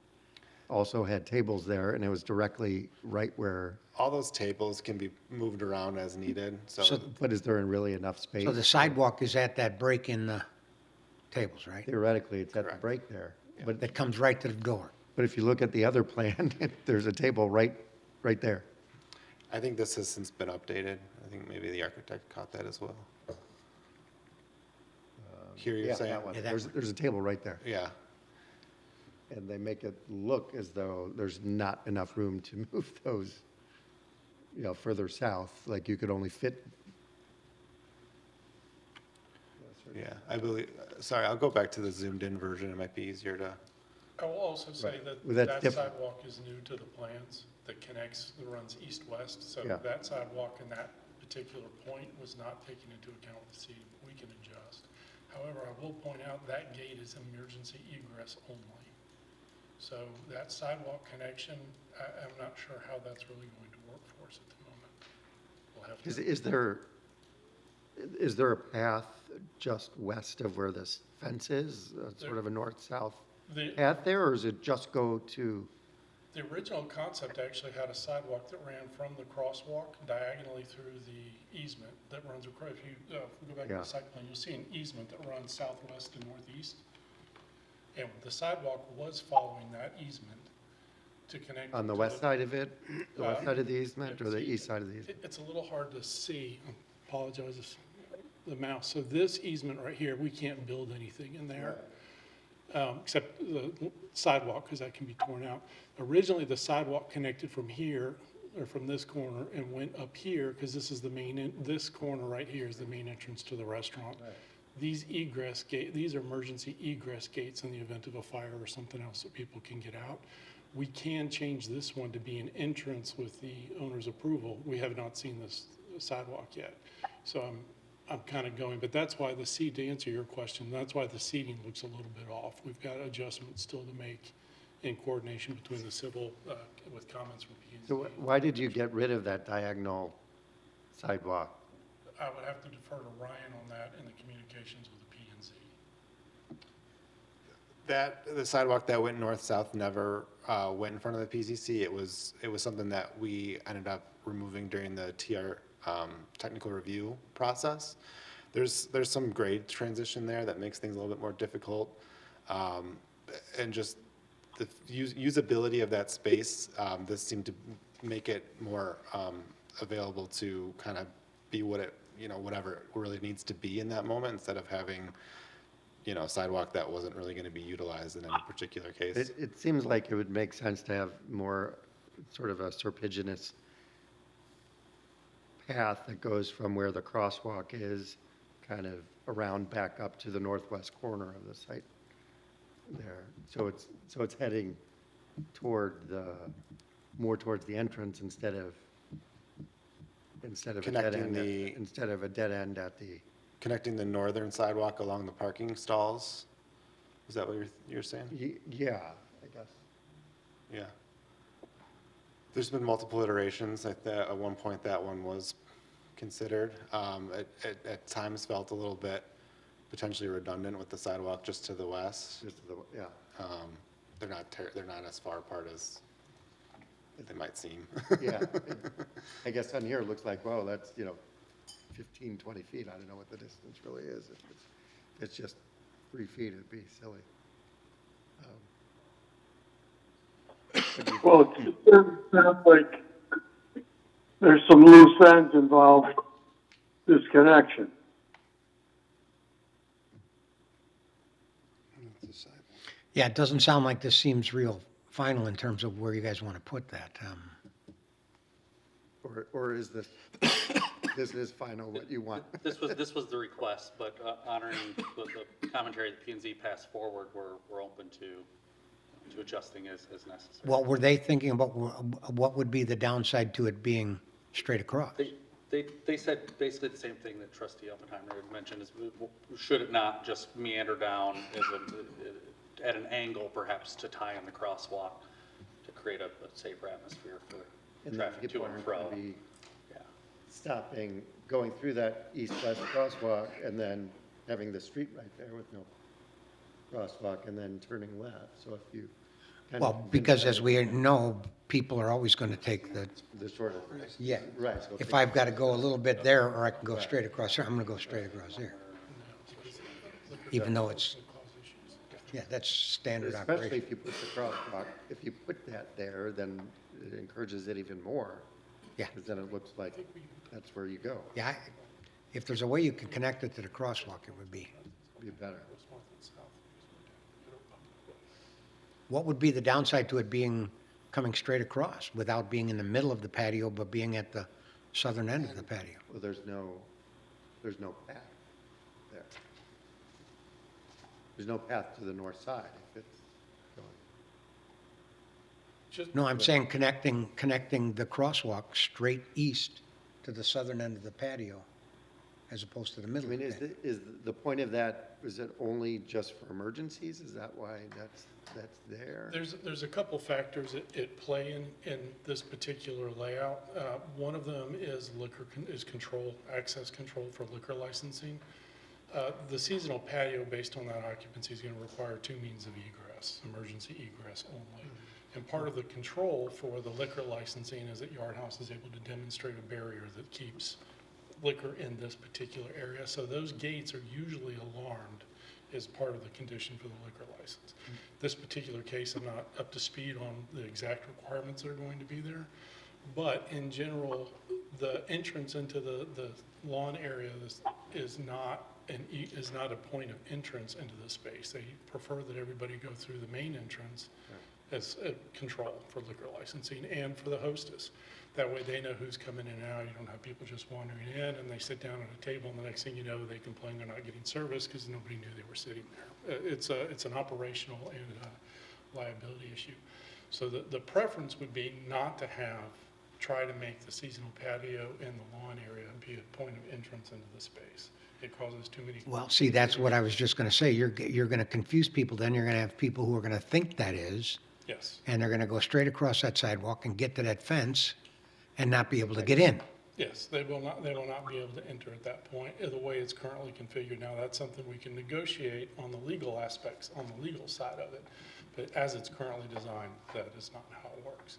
[SPEAKER 4] also had tables there, and it was directly right where,
[SPEAKER 15] all those tables can be moved around as needed, so.
[SPEAKER 4] but is there really enough space?
[SPEAKER 5] So the sidewalk is at that break in the tables, right?
[SPEAKER 4] Theoretically, it's at the break there. But
[SPEAKER 5] That comes right to the door.
[SPEAKER 4] But if you look at the other plan, there's a table right there.
[SPEAKER 15] I think this has since been updated. I think maybe the architect caught that as well. Here you're
[SPEAKER 4] Yeah,
[SPEAKER 15] saying?
[SPEAKER 4] that one. There's a table right there.
[SPEAKER 15] Yeah.
[SPEAKER 4] And they make it look as though there's not enough room to move those, further south, like you could only fit.
[SPEAKER 15] Yeah, I believe, sorry, I'll go back to the zoomed in version. It might be easier to.
[SPEAKER 16] I will also say
[SPEAKER 4] Right.
[SPEAKER 16] that
[SPEAKER 4] Well, that's
[SPEAKER 16] that
[SPEAKER 4] different.
[SPEAKER 16] sidewalk is new to the plans that connects, that runs east-west. So
[SPEAKER 4] Yeah.
[SPEAKER 16] that sidewalk in that particular point was not taken into account with the city. We can adjust. However, I will point out that gate is emergency egress only. So that sidewalk connection, I'm not sure how that's really going to work for us at the moment. We'll have to.
[SPEAKER 4] Is there a path just west of where this fence is, sort of a north-south
[SPEAKER 16] The-
[SPEAKER 4] path there, or does it just go to?
[SPEAKER 16] The original concept actually had a sidewalk that ran from the crosswalk diagonally through the easement that runs across. If you go back to
[SPEAKER 4] Yeah.
[SPEAKER 16] the site plan, you'll see an easement that runs southwest to northeast. And the sidewalk was following that easement to connect.
[SPEAKER 4] On the
[SPEAKER 16] to
[SPEAKER 4] west side of it, the west side of the easement, or the
[SPEAKER 16] it's-
[SPEAKER 4] east side of the easement?
[SPEAKER 16] It's a little hard to see. Apologize, if the mouse. So this easement right here, we can't build anything in there. Except the sidewalk, because that can be torn out. Originally, the sidewalk connected from here, or from this corner, and went up here, because this is the main, this corner right here is the main entrance to the restaurant. These these are emergency egress gates in the event of a fire or something else that people can get out. We can change this one to be an entrance with the owner's approval. We have not seen this sidewalk yet. So I'm kind of going, but that's why to answer your question, that's why the seating looks a little bit off. We've got adjustments still to make in coordination between the civil, with comments from P&Z.
[SPEAKER 4] So why did you get rid of that diagonal sidewalk?
[SPEAKER 16] I would have to defer to Ryan on that in the communications with the P&Z.
[SPEAKER 15] The sidewalk that went north-south never went in front of the PCC. It was something that we ended up removing during the TR technical review process. There's some grade transition there that makes things a little bit more difficult. And just the usability of that space, this seemed to make it more available to kind of be what it, whatever it really needs to be in that moment, instead of having a sidewalk that wasn't really going to be utilized in any particular case.
[SPEAKER 4] It seems like it would make sense to have more sort of a serpiginous path that goes from where the crosswalk is, kind of around back up to the northwest corner of the site there. So it's heading toward more towards the entrance instead of a dead end, instead of a dead end at the.
[SPEAKER 15] Connecting the northern sidewalk along the parking stalls? Is that what you're saying?
[SPEAKER 4] Yeah, I guess.
[SPEAKER 15] Yeah. There's been multiple iterations. At one point, that one was considered. At times felt a little bit potentially redundant with the sidewalk just to the west.
[SPEAKER 4] Just to the, yeah.
[SPEAKER 15] They're not as far apart as they might seem.
[SPEAKER 4] Yeah. I guess on here, it looks like, wow, that's, 15, 20 feet. I don't know what the distance really is. If it's just 3 feet, it'd be silly.
[SPEAKER 1] Well, it sounds like there's some loose ends involved, this connection.
[SPEAKER 5] Yeah, it doesn't sound like this seems real final in terms of where you guys want to put that.
[SPEAKER 4] Or is this, this is final what you want?
[SPEAKER 14] This was the request, but honoring the commentary that P and Z passed forward, we're open to adjusting as necessary.
[SPEAKER 5] What were they thinking about, what would be the downside to it being straight across?
[SPEAKER 14] They said basically the same thing that Trustee Oppenheimer had mentioned, is should it not just meander down at an angle perhaps to tie in the crosswalk to create a safer atmosphere for traffic to and fro. Yeah.
[SPEAKER 4] Stopping, going through that east-west crosswalk and then having the street right there with no crosswalk and then turning left. So if you
[SPEAKER 5] Well, because as we know, people are always going to take the,
[SPEAKER 4] shorter.
[SPEAKER 5] yeah.
[SPEAKER 4] Right. So
[SPEAKER 5] If I've got to go a little bit there, or I can go straight across here, I'm going to go straight across here. Even though it's, yeah, that's standard
[SPEAKER 4] Especially
[SPEAKER 5] operation.
[SPEAKER 4] if you put the crosswalk, if you put that there, then it encourages it even more.
[SPEAKER 5] Yeah.
[SPEAKER 4] Because then it looks like that's where you go.
[SPEAKER 5] Yeah, if there's a way you can connect it to the crosswalk, it would be.
[SPEAKER 4] Be better.
[SPEAKER 5] What would be the downside to it being, coming straight across without being in the middle of the patio, but being at the southern end of the patio?
[SPEAKER 4] Well, there's no path there. There's no path to the north side if it's going.
[SPEAKER 5] No, I'm saying connecting the crosswalk straight east to the southern end of the patio as opposed to the
[SPEAKER 4] I
[SPEAKER 5] middle.
[SPEAKER 4] mean,
[SPEAKER 5] of
[SPEAKER 4] is
[SPEAKER 5] the patio.
[SPEAKER 4] the point of that, is it only just for emergencies? Is that why that's there?
[SPEAKER 16] There's a couple factors at play in this particular layout. One of them is control, access control for liquor licensing. The seasonal patio, based on that occupancy, is going to require two means of egress, emergency egress only. And part of the control for the liquor licensing is that Yard House is able to demonstrate a barrier that keeps liquor in this particular area. So those gates are usually alarmed as part of the condition for the liquor license. This particular case, I'm not up to speed on the exact requirements that are going to be there. But in general, the entrance into the lawn area is not a point of entrance into the space. They prefer that everybody go through the main entrance as a control for liquor licensing and for the hostess. That way they know who's coming in and out. You don't have people just wandering in and they sit down at a table and the next thing you know, they complain they're not getting service because nobody knew they were sitting there. It's an operational and liability issue. So the preference would be not to try to make the seasonal patio in the lawn area be a point of entrance into the space. It causes too many.
[SPEAKER 5] Well, see, that's what I was just going to say. You're going to confuse people. Then you're going to have people who are going to think that is.
[SPEAKER 16] Yes.
[SPEAKER 5] And they're going to go straight across that sidewalk and get to that fence and not be able to get in.
[SPEAKER 16] Yes, they will not be able to enter at that point, the way it's currently configured now. That's something we can negotiate on the legal aspects, on the legal side of it. But as it's currently designed, that is not how it works.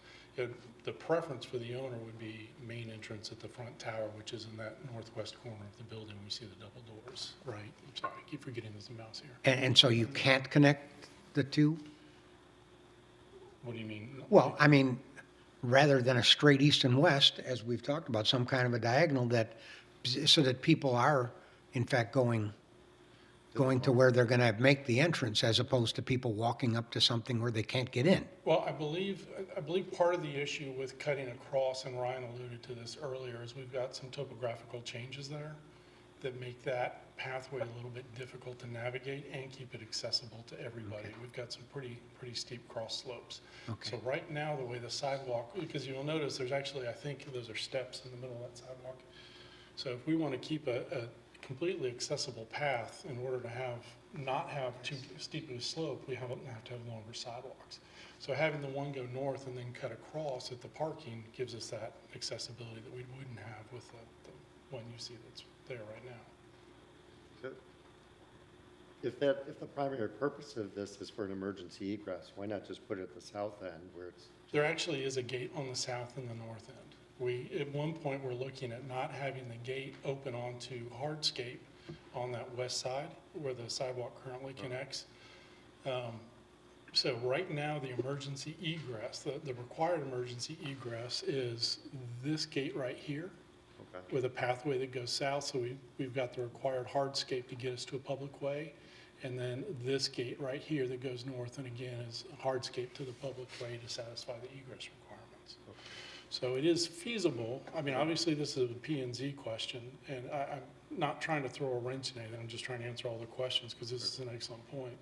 [SPEAKER 16] The preference for the owner would be main entrance at the front tower, which is in that northwest corner of the building. We see the double doors, right? I'm sorry, I keep forgetting there's a mouse here.
[SPEAKER 5] And so you can't connect the two?
[SPEAKER 16] What do you mean?
[SPEAKER 5] Well, I mean, rather than a straight east and west, as we've talked about, some kind of a diagonal so that people are, in fact, going to where they're going to make the entrance, as opposed to people walking up to something where they can't get in.
[SPEAKER 16] Well, I believe part of the issue with cutting across, and Ryan alluded to this earlier, is we've got some topographical changes there that make that pathway a little bit difficult to navigate and keep it accessible to everybody. Okay. We've got some pretty steep cross slopes. Okay. So right now, the way the sidewalk, because you'll notice there's actually, I think those are steps in the middle of that sidewalk. So if we want to keep a completely accessible path, in order to not have too steep of a slope, we have to have longer sidewalks. So having the one go north and then cut across at the parking gives us that accessibility that we wouldn't have with the one you see that's there right now.
[SPEAKER 4] So if the primary purpose of this is for an emergency egress, why not just put it at the south end where it's?
[SPEAKER 16] There actually is a gate on the south and the north end. At one point, we're looking at not having the gate open onto hardscape on that west side where the sidewalk currently connects. So right now, the emergency egress, the required emergency egress is this gate right here,
[SPEAKER 4] Okay.
[SPEAKER 16] with a pathway that goes south. So we've got the required hardscape to get us to a public way. And then this gate right here that goes north, and again, is hardscape to the public way to satisfy the egress requirements.
[SPEAKER 4] Okay.
[SPEAKER 16] So it is feasible. I mean, obviously, this is a P and Z question, and I'm not trying to throw a wrench in anything. I'm just trying to answer all the questions, because this is an excellent point.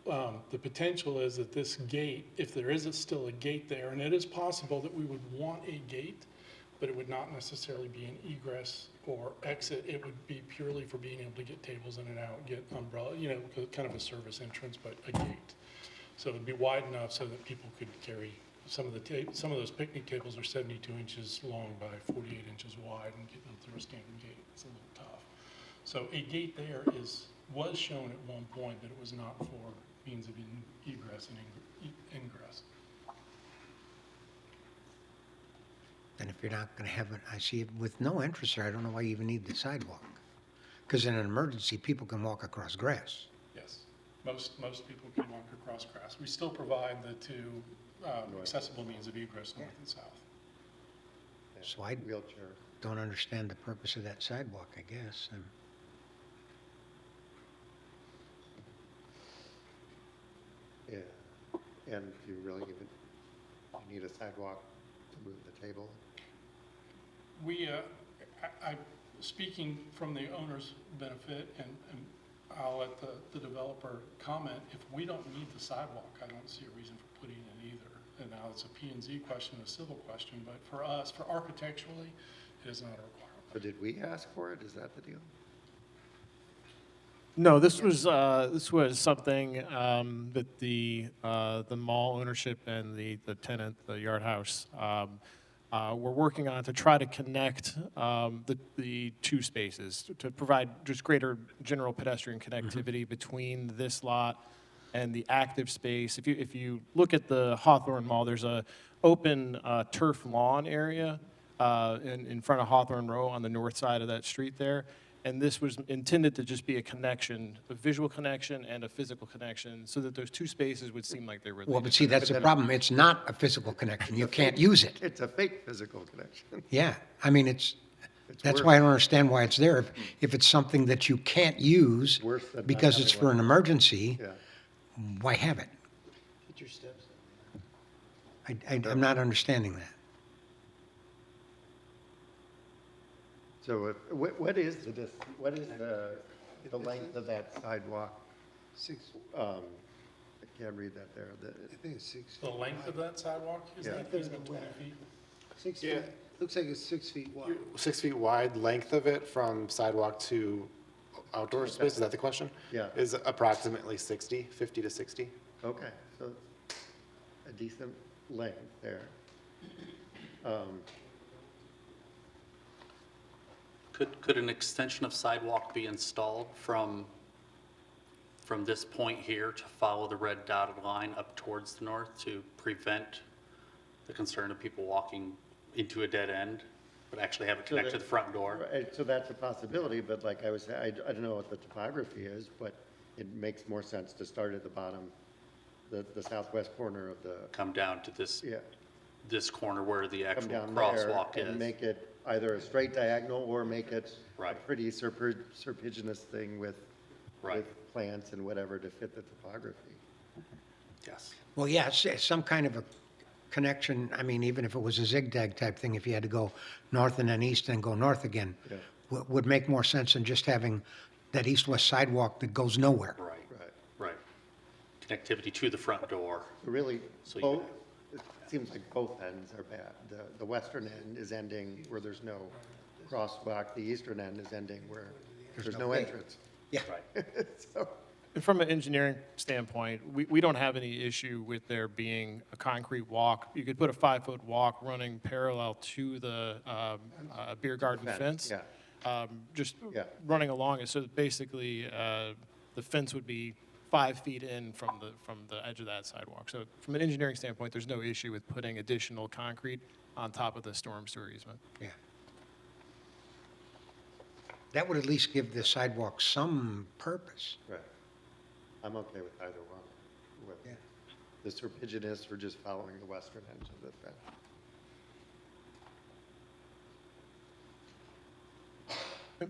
[SPEAKER 16] The potential is that this gate, if there is still a gate there, and it is possible that we would want a gate, but it would not necessarily be an egress or exit. It would be purely for being able to get tables in and out, get umbrella, kind of a service entrance, but a gate. So it'd be wide enough so that people could carry some of those picnic tables are 72 inches long by 48 inches wide, and get them through a standard gate. It's a little tough. So a gate there was shown at one point, but it was not for means of egress and ingress.
[SPEAKER 5] And if you're not going to have it, I see it with no entrance there, I don't know why you even need the sidewalk. Because in an emergency, people can walk across grass.
[SPEAKER 16] Yes, most people can walk across grass. We still provide the two accessible means of egress, north and south.
[SPEAKER 5] So I
[SPEAKER 4] Wheelchair.
[SPEAKER 5] don't understand the purpose of that sidewalk, I guess.
[SPEAKER 4] Yeah, and do you really even need a sidewalk to move the table?
[SPEAKER 16] I'm speaking from the owner's benefit, and I'll let the developer comment. If we don't need the sidewalk, I don't see a reason for putting it either. And now it's a P and Z question, a civil question, but for us, for architecturally, it is not a requirement.
[SPEAKER 4] So did we ask for it? Is that the deal?
[SPEAKER 13] No, this was something that the mall ownership and the tenant, the Yard House, were working on to try to connect the two spaces to provide just greater general pedestrian connectivity between this lot and the active space. If you look at the Hawthorne Mall, there's a open turf lawn area in front of Hawthorne Row on the north side of that street there. And this was intended to just be a connection, a visual connection and a physical connection, so that those two spaces would seem like they were.
[SPEAKER 5] Well, but see, that's the problem. It's not a physical connection. You can't use it.
[SPEAKER 4] It's a fake physical connection.
[SPEAKER 5] Yeah, I mean, that's
[SPEAKER 4] worse.
[SPEAKER 5] why I don't understand why it's there. If it's something that you can't use
[SPEAKER 4] Worse than not
[SPEAKER 5] because it's
[SPEAKER 4] having
[SPEAKER 5] for
[SPEAKER 4] one.
[SPEAKER 5] an emergency,
[SPEAKER 4] Yeah.
[SPEAKER 5] why have it?
[SPEAKER 11] Get your steps.
[SPEAKER 5] I'm not understanding that.
[SPEAKER 4] So what is the length of that sidewalk?
[SPEAKER 17] 6,
[SPEAKER 4] I can't read that there.
[SPEAKER 17] I think it's 6
[SPEAKER 16] The length of that sidewalk, is
[SPEAKER 4] Yeah.
[SPEAKER 16] that easement 20 feet?
[SPEAKER 17] 6
[SPEAKER 15] Yeah.
[SPEAKER 17] feet. Looks like it's 6 feet wide.
[SPEAKER 15] 6 feet wide, length of it from sidewalk to outdoor space, is that the question?
[SPEAKER 4] Yeah.
[SPEAKER 15] Is approximately 50 to 60.
[SPEAKER 4] Okay, so a decent length there.
[SPEAKER 14] Could an extension of sidewalk be installed from this point here to follow the red dotted line up towards the north to prevent the concern of people walking into a dead end, but actually have it connect to the front door?
[SPEAKER 4] Right, so that's a possibility, but like I was saying, I don't know what the topography is, but it makes more sense to start at the bottom, the southwest corner of the,
[SPEAKER 14] Come down to this,
[SPEAKER 4] yeah.
[SPEAKER 14] this corner where the
[SPEAKER 4] Come
[SPEAKER 14] actual
[SPEAKER 4] down there
[SPEAKER 14] crosswalk
[SPEAKER 4] and
[SPEAKER 14] is.
[SPEAKER 4] make it either a straight diagonal or make it a
[SPEAKER 14] Right.
[SPEAKER 4] pretty serpiginous thing with
[SPEAKER 14] Right.
[SPEAKER 4] plants and whatever to fit the topography.
[SPEAKER 14] Yes.
[SPEAKER 5] Well, yeah, some kind of a connection. I mean, even if it was a zigzag type thing, if you had to go north and then east and go north again,
[SPEAKER 4] Yeah.
[SPEAKER 5] would make more sense than just having that east-west sidewalk that goes nowhere.
[SPEAKER 14] Right,
[SPEAKER 4] Right.
[SPEAKER 14] right. Connectivity to the front door.
[SPEAKER 4] Really,
[SPEAKER 14] So you
[SPEAKER 4] both, it seems like both ends are bad. The western end is ending where there's no crosswalk, the eastern end is ending where There's no
[SPEAKER 5] gate.
[SPEAKER 4] entrance.
[SPEAKER 5] Yeah.
[SPEAKER 4] So,
[SPEAKER 13] And from an engineering standpoint, we don't have any issue with there being a concrete walk. You could put a 5-foot walk running parallel to the beer garden fence.
[SPEAKER 4] Yeah.
[SPEAKER 13] Just
[SPEAKER 4] Yeah.
[SPEAKER 13] running along it. So basically, the fence would be 5 feet in from the edge of that sidewalk. So from an engineering standpoint, there's no issue with putting additional concrete on top of the storm sewer easement.
[SPEAKER 5] Yeah. That would at least give the sidewalk some purpose.
[SPEAKER 4] Right. I'm okay with either one. With
[SPEAKER 5] Yeah.
[SPEAKER 4] the serpiginous or just following the western edge of the fence.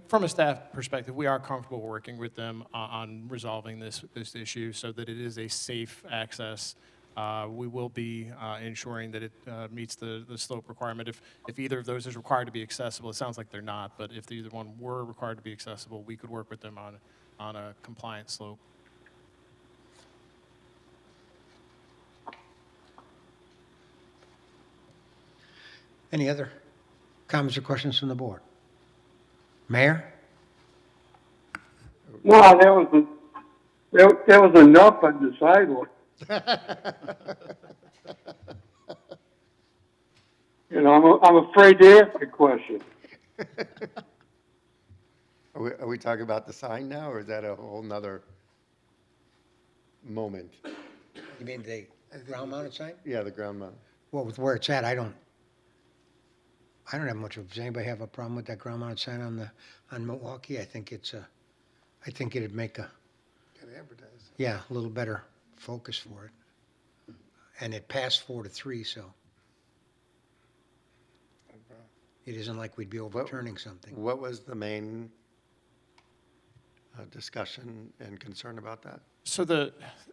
[SPEAKER 13] From a staff perspective, we are comfortable working with them on resolving this issue so that it is a safe access. We will be ensuring that it meets the slope requirement. If either of those is required to be accessible, it sounds like they're not, but if either one were required to be accessible, we could work with them on a compliant slope.
[SPEAKER 5] Any other comments or questions from the board? Mayor?
[SPEAKER 1] No, that was enough on the sidewalk. You know, I'm afraid to ask a question.
[SPEAKER 4] Are we talking about the sign now, or is that a whole nother moment?
[SPEAKER 5] You mean the ground mounted sign?
[SPEAKER 4] Yeah, the ground mount.
[SPEAKER 5] Well, with where it's at, I don't have much of, does anybody have a problem with that ground mounted sign on Milwaukee? I think I think it'd make
[SPEAKER 17] Gotta advertise.
[SPEAKER 5] a little better focus for it. And it passed 4-3, so it isn't like we'd be overturning something.
[SPEAKER 4] What was the main discussion and concern about that?
[SPEAKER 13] So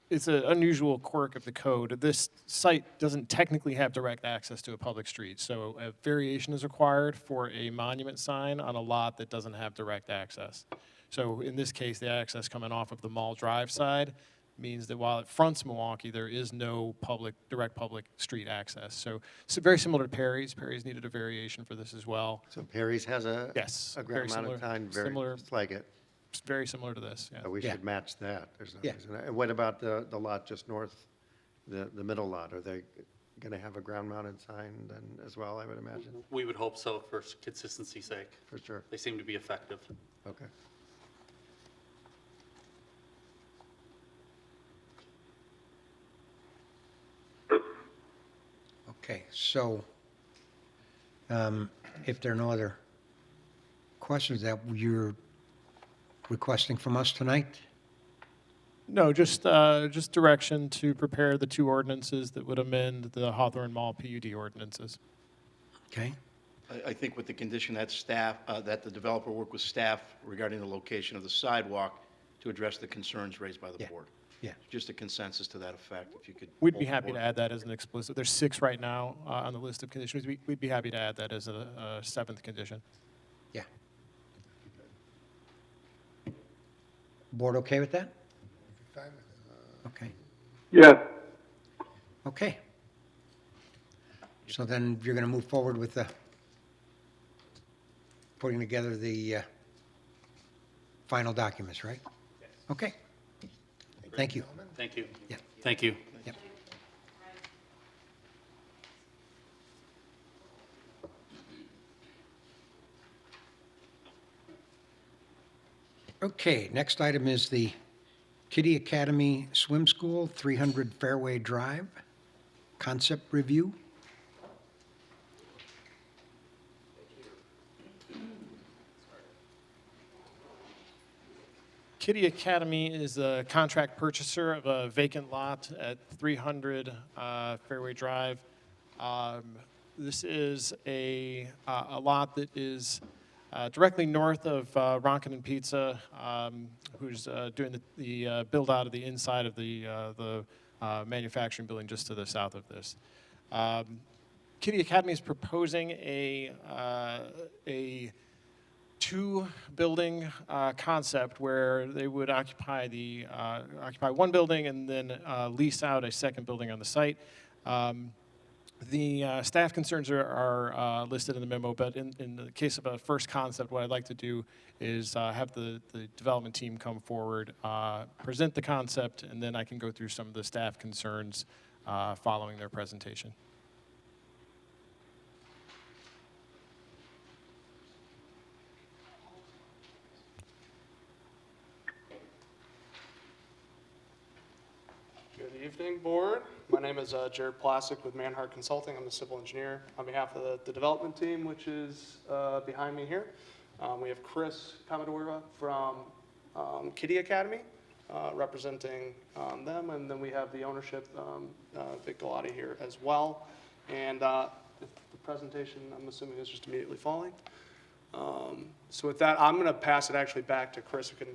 [SPEAKER 13] it's an unusual quirk of the code. This site doesn't technically have direct access to a public street, so a variation is required for a monument sign on a lot that doesn't have direct access. So in this case, the access coming off of the Mall Drive side means that while it fronts Milwaukee, there is no direct public street access. So it's very similar to Perry's. Perry's needed a variation for this as well.
[SPEAKER 4] So Perry's has a
[SPEAKER 13] Yes,
[SPEAKER 4] a
[SPEAKER 13] very
[SPEAKER 4] ground mounted
[SPEAKER 13] similar-
[SPEAKER 4] sign, very
[SPEAKER 13] similar-
[SPEAKER 4] just like it.
[SPEAKER 13] It's very similar to this, yeah.
[SPEAKER 4] So we
[SPEAKER 5] Yeah.
[SPEAKER 4] should match that. There's no
[SPEAKER 5] Yeah.
[SPEAKER 4] reason. And what about the lot just north, the middle lot? Are they going to have a ground mounted sign then as well, I would imagine?
[SPEAKER 14] We would hope so for consistency's sake.
[SPEAKER 4] For sure.
[SPEAKER 14] They seem to be effective.
[SPEAKER 4] Okay.
[SPEAKER 5] Okay, so if there are no other questions that you're requesting from us tonight?
[SPEAKER 13] No, just direction to prepare the two ordinances that would amend the Hawthorne Mall PUD ordinances.
[SPEAKER 5] Okay,
[SPEAKER 11] I think with the condition that staff, that the developer work with staff regarding the location of the sidewalk to address the concerns raised by the
[SPEAKER 5] Yeah.
[SPEAKER 11] board.
[SPEAKER 5] yeah.
[SPEAKER 11] Just a consensus to that effect, if you could.
[SPEAKER 13] We'd
[SPEAKER 11] hold
[SPEAKER 13] be
[SPEAKER 11] the
[SPEAKER 13] happy
[SPEAKER 11] board.
[SPEAKER 13] to add that as an explicit. There's 6 right now on the list of conditions. We'd be happy to add that as a 7th condition.
[SPEAKER 5] Yeah. Board okay with that?
[SPEAKER 17] Fine with it.
[SPEAKER 5] Okay,
[SPEAKER 1] Yes.
[SPEAKER 5] okay. So then you're going to move forward with putting together the final documents, right? Okay. Thank you.
[SPEAKER 14] Thank you.
[SPEAKER 5] Yeah.
[SPEAKER 14] Thank you.
[SPEAKER 5] Yep. Okay, next item is the Kiddie Academy Swim School, 300 Fairway Drive, concept review.
[SPEAKER 13] Kiddie Academy is a contract purchaser of a vacant lot at 300 Fairway Drive. This is a lot that is directly north of Ronkin and Pizza, who's doing the build out of the inside of the manufacturing building just to the south of this. Kiddie Academy is proposing a 2-building concept where they would occupy one building and then lease out a second building on the site. The staff concerns are listed in the memo, but in the case of a first concept, what I'd like to do is have the development team come forward, present the concept, and then I can go through some of the staff concerns following their presentation.
[SPEAKER 18] Good evening, board. My name is Jared Plasek with Manhart Consulting. I'm the civil engineer on behalf of the development team, which is behind me here. We have Chris Commodora from Kiddie Academy representing them, and then we have the ownership, Vic Galati here as well. And the presentation, I'm assuming, is just immediately following. So with that, I'm going to pass it actually back to Chris, who can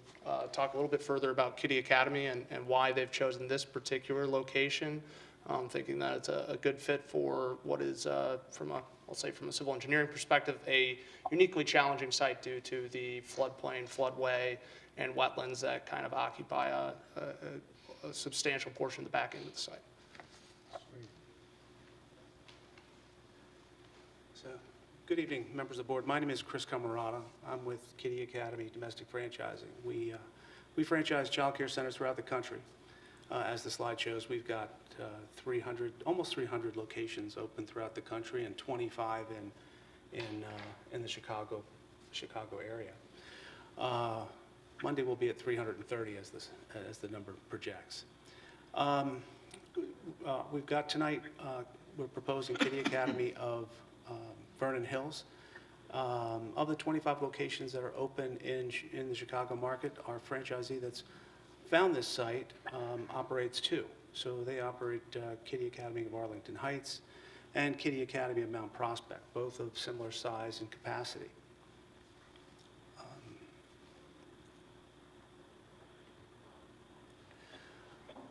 [SPEAKER 18] talk a little bit further about Kiddie Academy and why they've chosen this particular location, thinking that it's a good fit for what is, I'll say from a civil engineering perspective, a uniquely challenging site due to the floodplain, floodway, and wetlands that kind of occupy a substantial portion of the back end of the site.
[SPEAKER 19] Good evening, members of the board. My name is Chris Camarata. I'm with Kiddie Academy Domestic Franchising. We franchise child care centers throughout the country. As the slide shows, we've got almost 300 locations open throughout the country and 25 in the Chicago area. Monday we'll be at 330 as the number projects. We've got tonight, we're proposing Kiddie Academy of Vernon Hills. Of the 25 locations that are open in the Chicago market, our franchisee that's found this site operates two. So they operate Kiddie Academy of Arlington Heights and Kiddie Academy of Mount Prospect, both of similar size and capacity.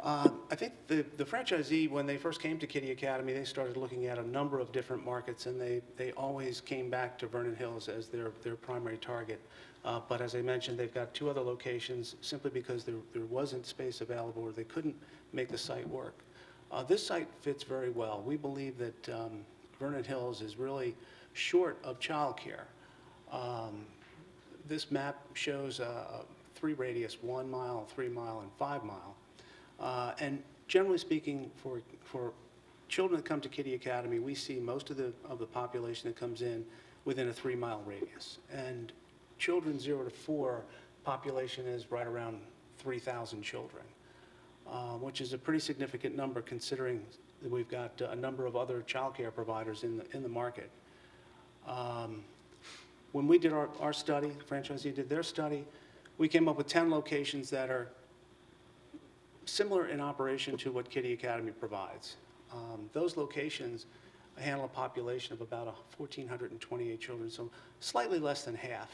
[SPEAKER 19] I think the franchisee, when they first came to Kiddie Academy, they started looking at a number of different markets, and they always came back to Vernon Hills as their primary target. But as I mentioned, they've got two other locations simply because there wasn't space available or they couldn't make the site work. This site fits very well. We believe that Vernon Hills is really short of childcare. This map shows three radius, 1 mile, 3 mile, and 5 mile. And generally speaking, for children that come to Kiddie Academy, we see most of the population that comes in within a 3 mile radius. And children 0 to 4 population is right around 3,000 children, which is a pretty significant number considering that we've got a number of other child care providers in the market. When we did our study, the franchisee did their study, we came up with 10 locations that are similar in operation to what Kiddie Academy provides. Those locations handle a population of about 1,428 children, so slightly less than half.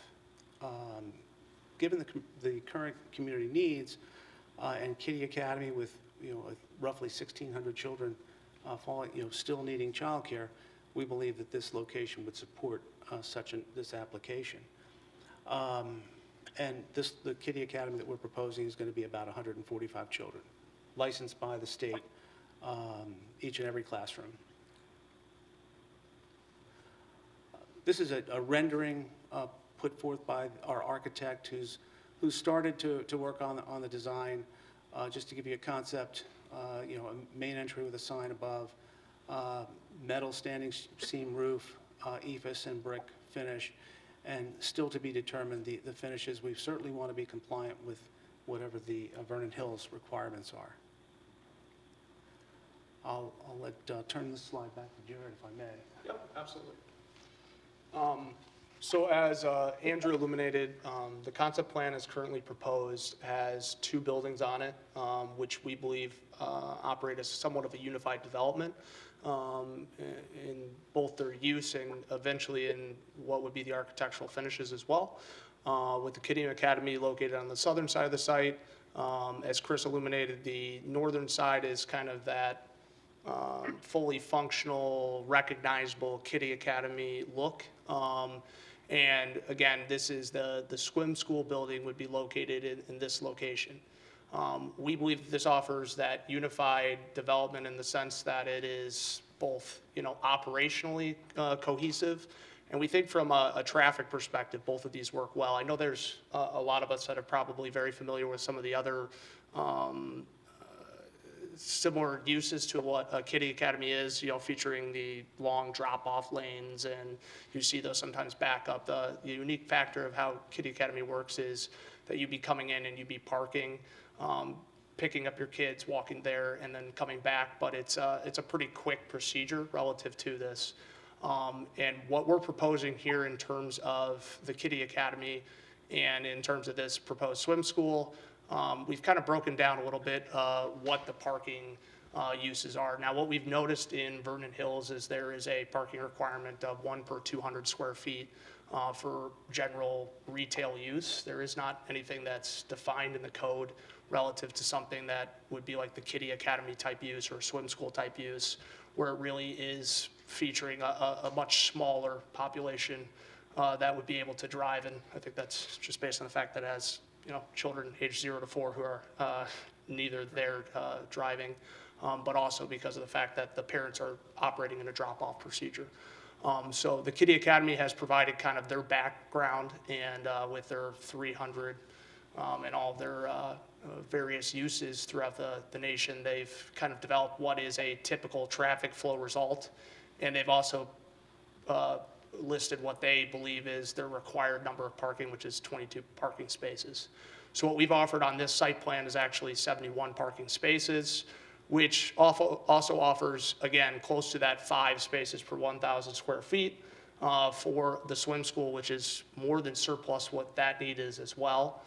[SPEAKER 19] Given the current community needs and Kiddie Academy with roughly 1,600 children still needing childcare, we believe that this location would support this application. And the Kiddie Academy that we're proposing is going to be about 145 children, licensed by the state, each and every classroom. This is a rendering put forth by our architect who's started to work on the design. Just to give you a concept, a main entry with a sign above, metal standing seam roof, EIFS and brick finish, and still to be determined the finishes. We certainly want to be compliant with whatever the Vernon Hills requirements are. I'll turn this slide back to Jared if I may.
[SPEAKER 18] Yep, absolutely. So as Andrew illuminated, the concept plan is currently proposed, has 2 buildings on it, which we believe operate as somewhat of a unified development in both their use and eventually in what would be the architectural finishes as well. With the Kiddie Academy located on the southern side of the site, as Chris illuminated, the northern side is kind of that fully functional, recognizable Kiddie Academy look. And again, this is the swim school building would be located in this location. We believe that this offers that unified development in the sense that it is both, operationally cohesive. And we think from a traffic perspective, both of these work well. I know there's a lot of us that are probably very familiar with some of the other similar uses to what a Kiddie Academy is, featuring the long drop-off lanes, and you see those sometimes back up. The unique factor of how Kiddie Academy works is that you'd be coming in and you'd be parking, picking up your kids, walking there, and then coming back, but it's a pretty quick procedure relative to this. And what we're proposing here in terms of the Kiddie Academy and in terms of this proposed swim school, we've kind of broken down a little bit what the parking uses are. Now, what we've noticed in Vernon Hills is there is a parking requirement of 1 per 200 square feet for general retail use. There is not anything that's defined in the code relative to something that would be like the Kiddie Academy type use or swim school type use, where it really is featuring a much smaller population that would be able to drive. And I think that's just based on the fact that as children age 0 to 4 who are neither there driving, but also because of the fact that the parents are operating in a drop-off procedure. So the Kiddie Academy has provided kind of their background, and with their 300 and all their various uses throughout the nation, they've kind of developed what is a typical traffic flow result, and they've also listed what they believe is their required number of parking, which is 22 parking spaces. So what we've offered on this site plan is actually 71 parking spaces, which also offers, again, close to that 5 spaces per 1,000 square feet for the swim school, which is more than surplus what that need is as well.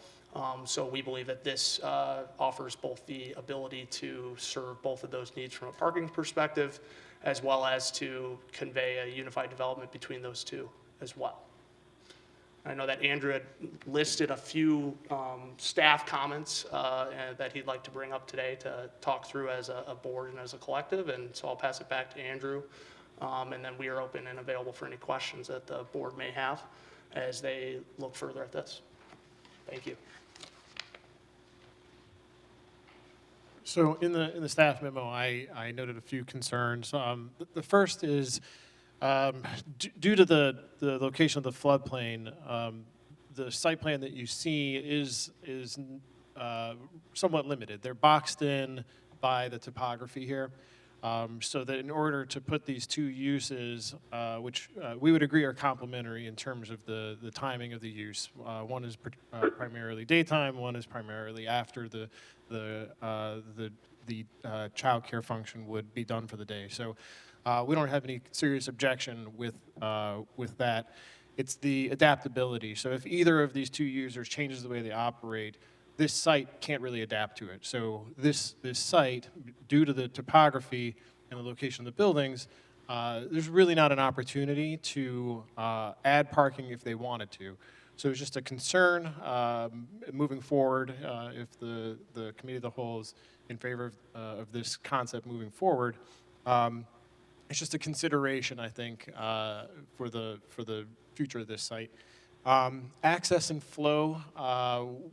[SPEAKER 18] So we believe that this offers both the ability to serve both of those needs from a parking perspective, as well as to convey a unified development between those two as well. I know that Andrew had listed a few staff comments that he'd like to bring up today to talk through as a board and as a collective, and so I'll pass it back to Andrew, and then we are open and available for any questions that the board may have as they look further at this. Thank you.
[SPEAKER 13] So in the staff memo, I noted a few concerns. The first is due to the location of the floodplain, the site plan that you see is somewhat limited. They're boxed in by the topography here. So that in order to put these two uses, which we would agree are complementary in terms of the timing of the use. One is primarily daytime, one is primarily after the child care function would be done for the day. So we don't have any serious objection with that. It's the adaptability. So if either of these two users changes the way they operate, this site can't really adapt to it. So this site, due to the topography and the location of the buildings, there's really not an opportunity to add parking if they wanted to. So it's just a concern moving forward if the committee of the whole is in favor of this concept moving forward. It's just a consideration, I think, for the future of this site. Access and flow,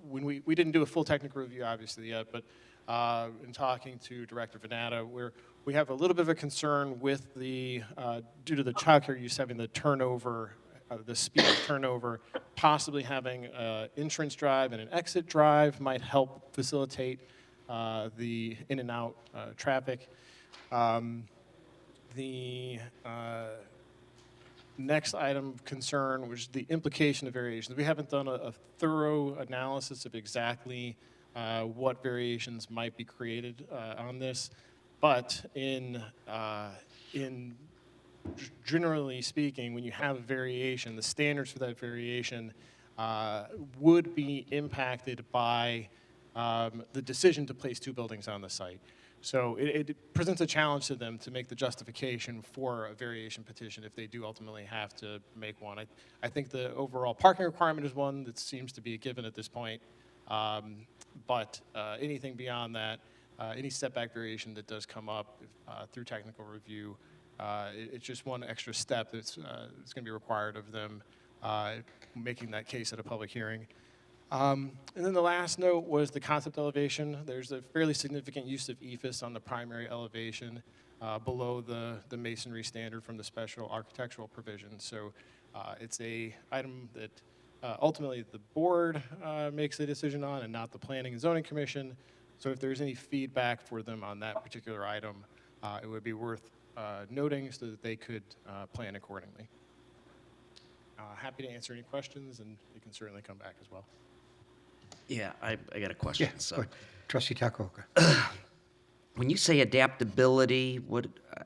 [SPEAKER 13] when we didn't do a full technical review, obviously, yet, but in talking to Director Venata, we have a little bit of a concern with due to the childcare use having the turnover, the speed of turnover, possibly having an entrance drive and an exit drive might help facilitate the in and out traffic. The next item of concern was the implication of variations. We haven't done a thorough analysis of exactly what variations might be created on this, but in generally speaking, when you have a variation, the standards for that variation would be impacted by the decision to place two buildings on the site. So it presents a challenge to them to make the justification for a variation petition if they do ultimately have to make one. I think the overall parking requirement is one that seems to be a given at this point, but anything beyond that, any setback variation that does come up through technical review, it's just one extra step that's going to be required of them making that case at a public hearing. And then the last note was the concept elevation. There's a fairly significant use of EFS on the primary elevation. below the masonry standard from the special architectural provision. So it's a item that ultimately the board makes the decision on and not the Planning and Zoning Commission. So if there's any feedback for them on that particular item, it would be worth noting so that they could plan accordingly. Happy to answer any questions, and you can certainly come back as well.
[SPEAKER 9] Yeah, I got a question.
[SPEAKER 5] Yeah,
[SPEAKER 9] So,
[SPEAKER 5] go ahead. Trustee Takaoka.
[SPEAKER 9] when you say adaptability,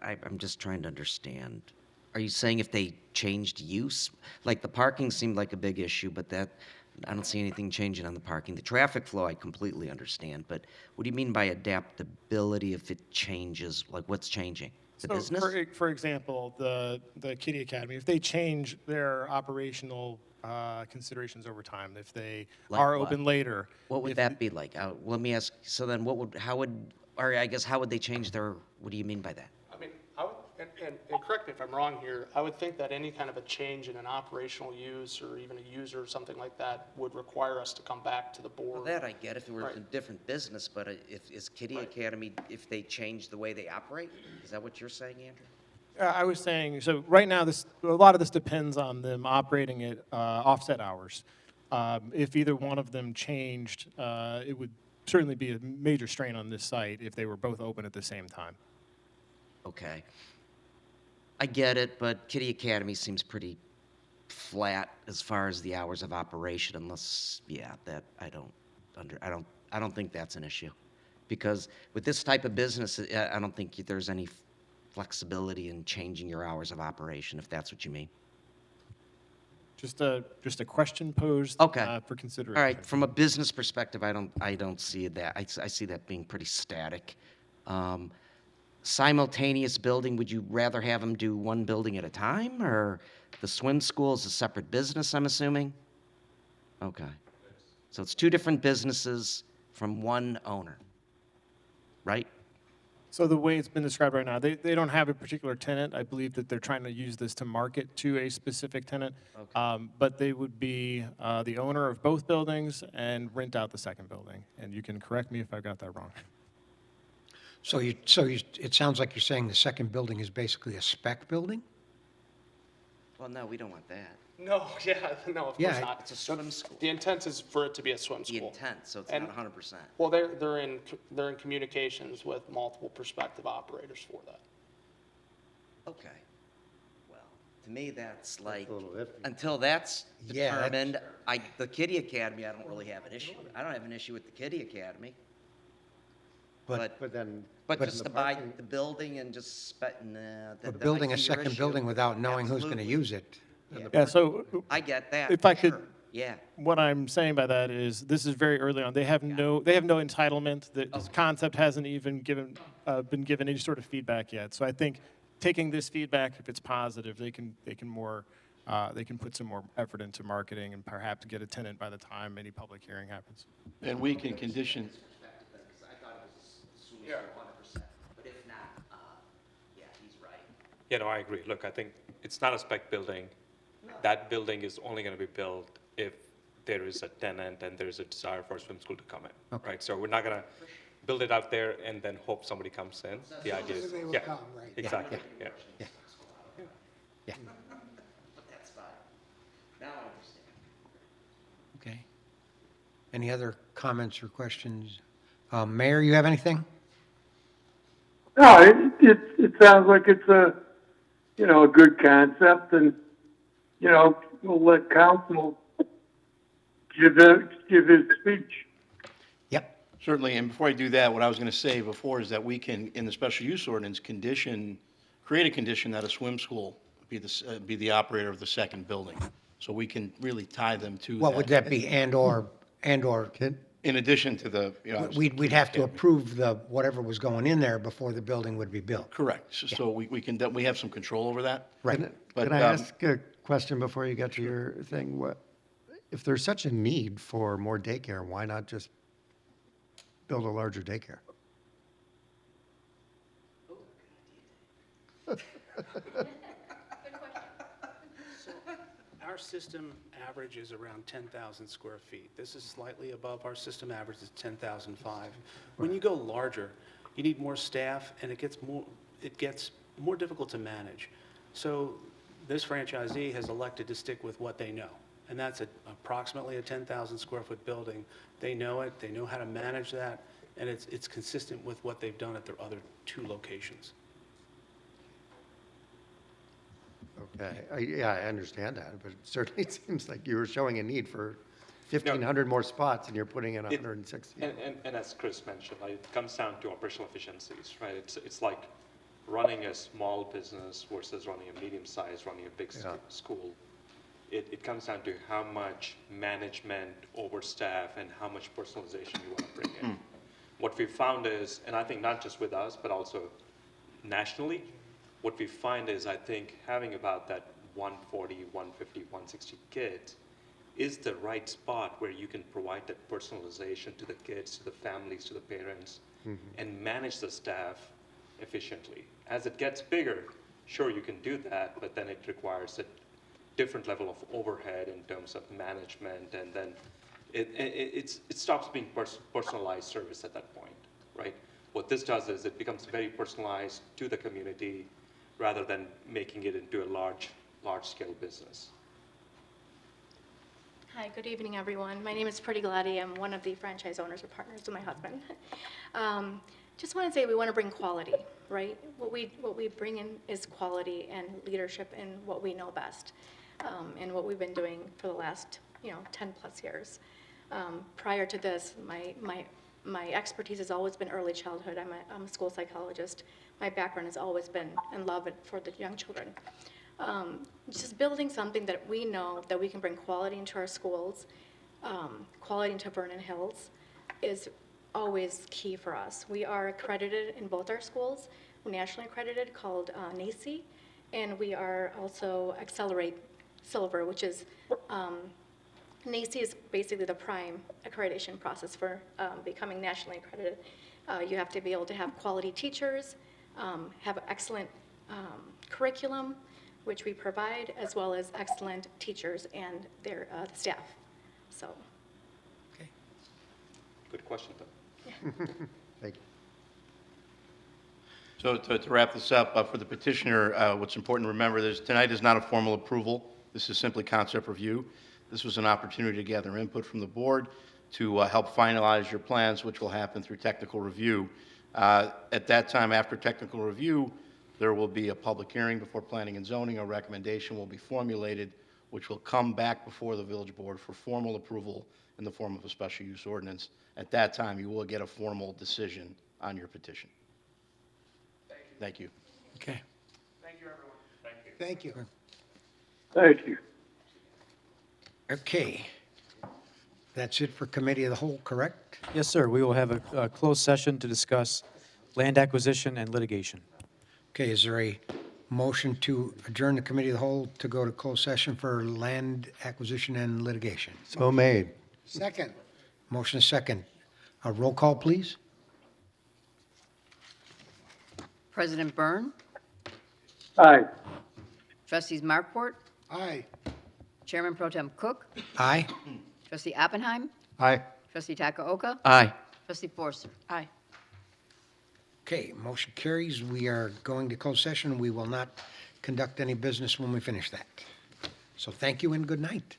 [SPEAKER 9] I'm just trying to understand. Are you saying if they changed use? Like the parking seemed like a big issue, but I don't see anything changing on the parking. The traffic flow, I completely understand, but what do you mean by adaptability if it changes? Like what's changing? The
[SPEAKER 13] So
[SPEAKER 9] business?
[SPEAKER 13] for example, the Kiddie Academy, if they change their operational considerations over time, if they
[SPEAKER 9] Like
[SPEAKER 13] are
[SPEAKER 9] what?
[SPEAKER 13] open later.
[SPEAKER 9] What would
[SPEAKER 13] if-
[SPEAKER 9] that be like? Let me ask, so then how would they change what do you mean by that?
[SPEAKER 18] I mean, I would, and correct me if I'm wrong here, I would think that any kind of a change in an operational use or even a user or something like that would require us to come back to the board.
[SPEAKER 9] Well, that I get if it were
[SPEAKER 18] Right.
[SPEAKER 9] a different business, but is Kiddie Academy, if they change the way they operate? Is that what you're saying, Andrew?
[SPEAKER 13] I was saying, so right now, a lot of this depends on them operating at offset hours. If either one of them changed, it would certainly be a major strain on this site if they were both open at the same time.
[SPEAKER 9] Okay. I get it, but Kiddie Academy seems pretty flat as far as the hours of operation, unless, that I don't think that's an issue. Because with this type of business, I don't think there's any flexibility in changing your hours of operation, if that's what you mean.
[SPEAKER 13] Just a question posed
[SPEAKER 9] Okay.
[SPEAKER 13] for consideration.
[SPEAKER 9] All right, from a business perspective, I don't see that. I see that being pretty static. Simultaneous building, would you rather have them do one building at a time, or the swim school is a separate business, I'm assuming? Okay. So it's two different businesses from one owner, right?
[SPEAKER 13] So the way it's been described right now, they don't have a particular tenant. I believe that they're trying to use this to market to a specific tenant.
[SPEAKER 9] Okay.
[SPEAKER 13] But they would be the owner of both buildings and rent out the second building. And you can correct me if I got that wrong.
[SPEAKER 5] So it sounds like you're saying the second building is basically a spec building?
[SPEAKER 9] Well, no, we don't want that.
[SPEAKER 18] No, no, of
[SPEAKER 5] Yeah,
[SPEAKER 18] course not.
[SPEAKER 9] It's a swim school.
[SPEAKER 18] The intent is for it to be a swim
[SPEAKER 9] The
[SPEAKER 18] school.
[SPEAKER 9] intent, so it's
[SPEAKER 18] And-
[SPEAKER 9] not 100%.
[SPEAKER 18] Well, they're in communications with multiple prospective operators for that.
[SPEAKER 9] Okay. Well, to me, that's like,
[SPEAKER 4] a little iffy.
[SPEAKER 9] until that's
[SPEAKER 5] Yeah, that's-
[SPEAKER 9] determined, the Kiddie Academy, I don't really have an issue. I don't have an issue with the Kiddie Academy. But
[SPEAKER 4] then.
[SPEAKER 9] just
[SPEAKER 4] the
[SPEAKER 9] to buy
[SPEAKER 4] parking-
[SPEAKER 9] the building and just
[SPEAKER 5] But building a second building without knowing who's going to
[SPEAKER 9] Absolutely.
[SPEAKER 5] use it.
[SPEAKER 13] Yeah, so
[SPEAKER 9] I get that.
[SPEAKER 13] if
[SPEAKER 9] for
[SPEAKER 13] I could-
[SPEAKER 9] sure. Yeah.
[SPEAKER 13] what I'm saying by that is this is very early on. They have no entitlement. This concept hasn't even been given any sort of feedback yet. So I think taking this feedback, if it's positive, they can put some more effort into marketing and perhaps get a tenant by the time any public hearing happens.
[SPEAKER 11] And we can condition,
[SPEAKER 9] I thought it was 100%, but if not, he's right.
[SPEAKER 20] Yeah, no, I agree. Look, I think it's not a spec building. That building is only going to be built if there is a tenant and there's a desire for a swim school to come in, right? So we're not going to build it out there and then hope somebody comes in. The idea is,
[SPEAKER 17] They will
[SPEAKER 20] yeah,
[SPEAKER 17] come, right.
[SPEAKER 20] exactly, yeah.
[SPEAKER 5] Yeah,
[SPEAKER 9] But that's fine. Now I understand.
[SPEAKER 5] okay. Any other comments or questions? Mayor, you have anything?
[SPEAKER 1] No, it sounds like it's a good concept, and, we'll let council give his speech.
[SPEAKER 5] Yep.
[SPEAKER 11] certainly, and before I do that, what I was going to say before is that we can, in the special use ordinance, create a condition that a swim school be the operator of the second building. So we can really tie them to that.
[SPEAKER 5] What would that be, and/or?
[SPEAKER 11] In addition to the,
[SPEAKER 5] We'd have to approve whatever was going in there before the building would be built.
[SPEAKER 11] correct. So we have some control over that.
[SPEAKER 5] Right.
[SPEAKER 11] But,
[SPEAKER 4] Can I ask a question before you get to your thing? If there's such a need for more daycare, why not just build a larger daycare?
[SPEAKER 19] Our system average is around 10,000 square feet. This is slightly above our system average is 10,005. When you go larger, you need more staff, and it it gets more difficult to manage. So this franchisee has elected to stick with what they know, and that's approximately a 10,000 square foot building. They know it, they know how to manage that, and it's consistent with what they've done at their other 2 locations.
[SPEAKER 4] Okay, yeah, I understand that, but it certainly seems like you were showing a need for 1,500 more spots and you're putting in 160.
[SPEAKER 20] And as Chris mentioned, like, it comes down to operational efficiencies, right? It's like running a small business versus running a medium size, running a big school. It comes down to how much management, overstaff, and how much personalization you want to bring in. What we found is, and I think not just with us, but also nationally, what we find is, I think having about that 140, 150, 160 kids is the right spot where you can provide that personalization to the kids, to the families, to the parents, and manage the staff efficiently. As it gets bigger, sure, you can do that, but then it requires a different level of overhead in terms of management, and then it stops being personalized service at that point, right? What this does is it becomes very personalized to the community rather than making it into a large-scale business.
[SPEAKER 8] Hi, good evening, everyone. My name is Pretty Gladdy. I'm one of the franchise owners or partners with my husband. Just want to say we want to bring quality, right? What we bring in is quality and leadership in what we know best, and what we've been doing for the last 10 plus years. Prior to this, my expertise has always been early childhood. I'm a school psychologist. My background has always been in love for the young children. Just building something that we know that we can bring quality into our schools, quality into Vernon Hills, is always key for us. We are accredited in both our schools. We're nationally accredited, called NACE, and we are also Accelerate Silver, which is NACE is basically the prime accreditation process for becoming nationally accredited. You have to be able to have quality teachers, have excellent curriculum, which we provide, as well as excellent teachers and their staff. So.
[SPEAKER 5] Okay.
[SPEAKER 20] Good question, though.
[SPEAKER 4] Thank you.
[SPEAKER 11] So to wrap this up, for the petitioner, what's important to remember is tonight is not a formal approval. This is simply concept review. This was an opportunity to gather input from the board to help finalize your plans, which will happen through technical review. At that time, after technical review, there will be a public hearing before Planning and Zoning. A recommendation will be formulated, which will come back before the village board for formal approval in the form of a special use ordinance. At that time, you will get a formal decision on your petition. Thank you.
[SPEAKER 5] Okay.
[SPEAKER 12] Thank you, everyone.
[SPEAKER 17] Thank you.
[SPEAKER 1] Thank you.
[SPEAKER 5] Okay. That's it for Committee of the Whole, correct?
[SPEAKER 10] Yes, sir. We will have a closed session to discuss land acquisition and litigation.
[SPEAKER 5] Okay, is there a motion to adjourn the Committee of the Whole to go to closed session for land acquisition and litigation?
[SPEAKER 4] So made.
[SPEAKER 17] Second.
[SPEAKER 5] Motion is second. A roll call, please.
[SPEAKER 2] President Byrne,
[SPEAKER 1] Aye.
[SPEAKER 2] Trustees Markwart,
[SPEAKER 17] Aye.
[SPEAKER 2] Chairman Pro Tem Cook,
[SPEAKER 5] Aye.
[SPEAKER 2] Trustee Oppenheim,
[SPEAKER 4] Aye.
[SPEAKER 2] Trustee Takaoka,
[SPEAKER 9] Aye.
[SPEAKER 2] Trustee Forster.
[SPEAKER 3] Aye.
[SPEAKER 5] Okay, motion carries. We are going to closed session. We will not conduct any business when we finish that. So thank you and good night.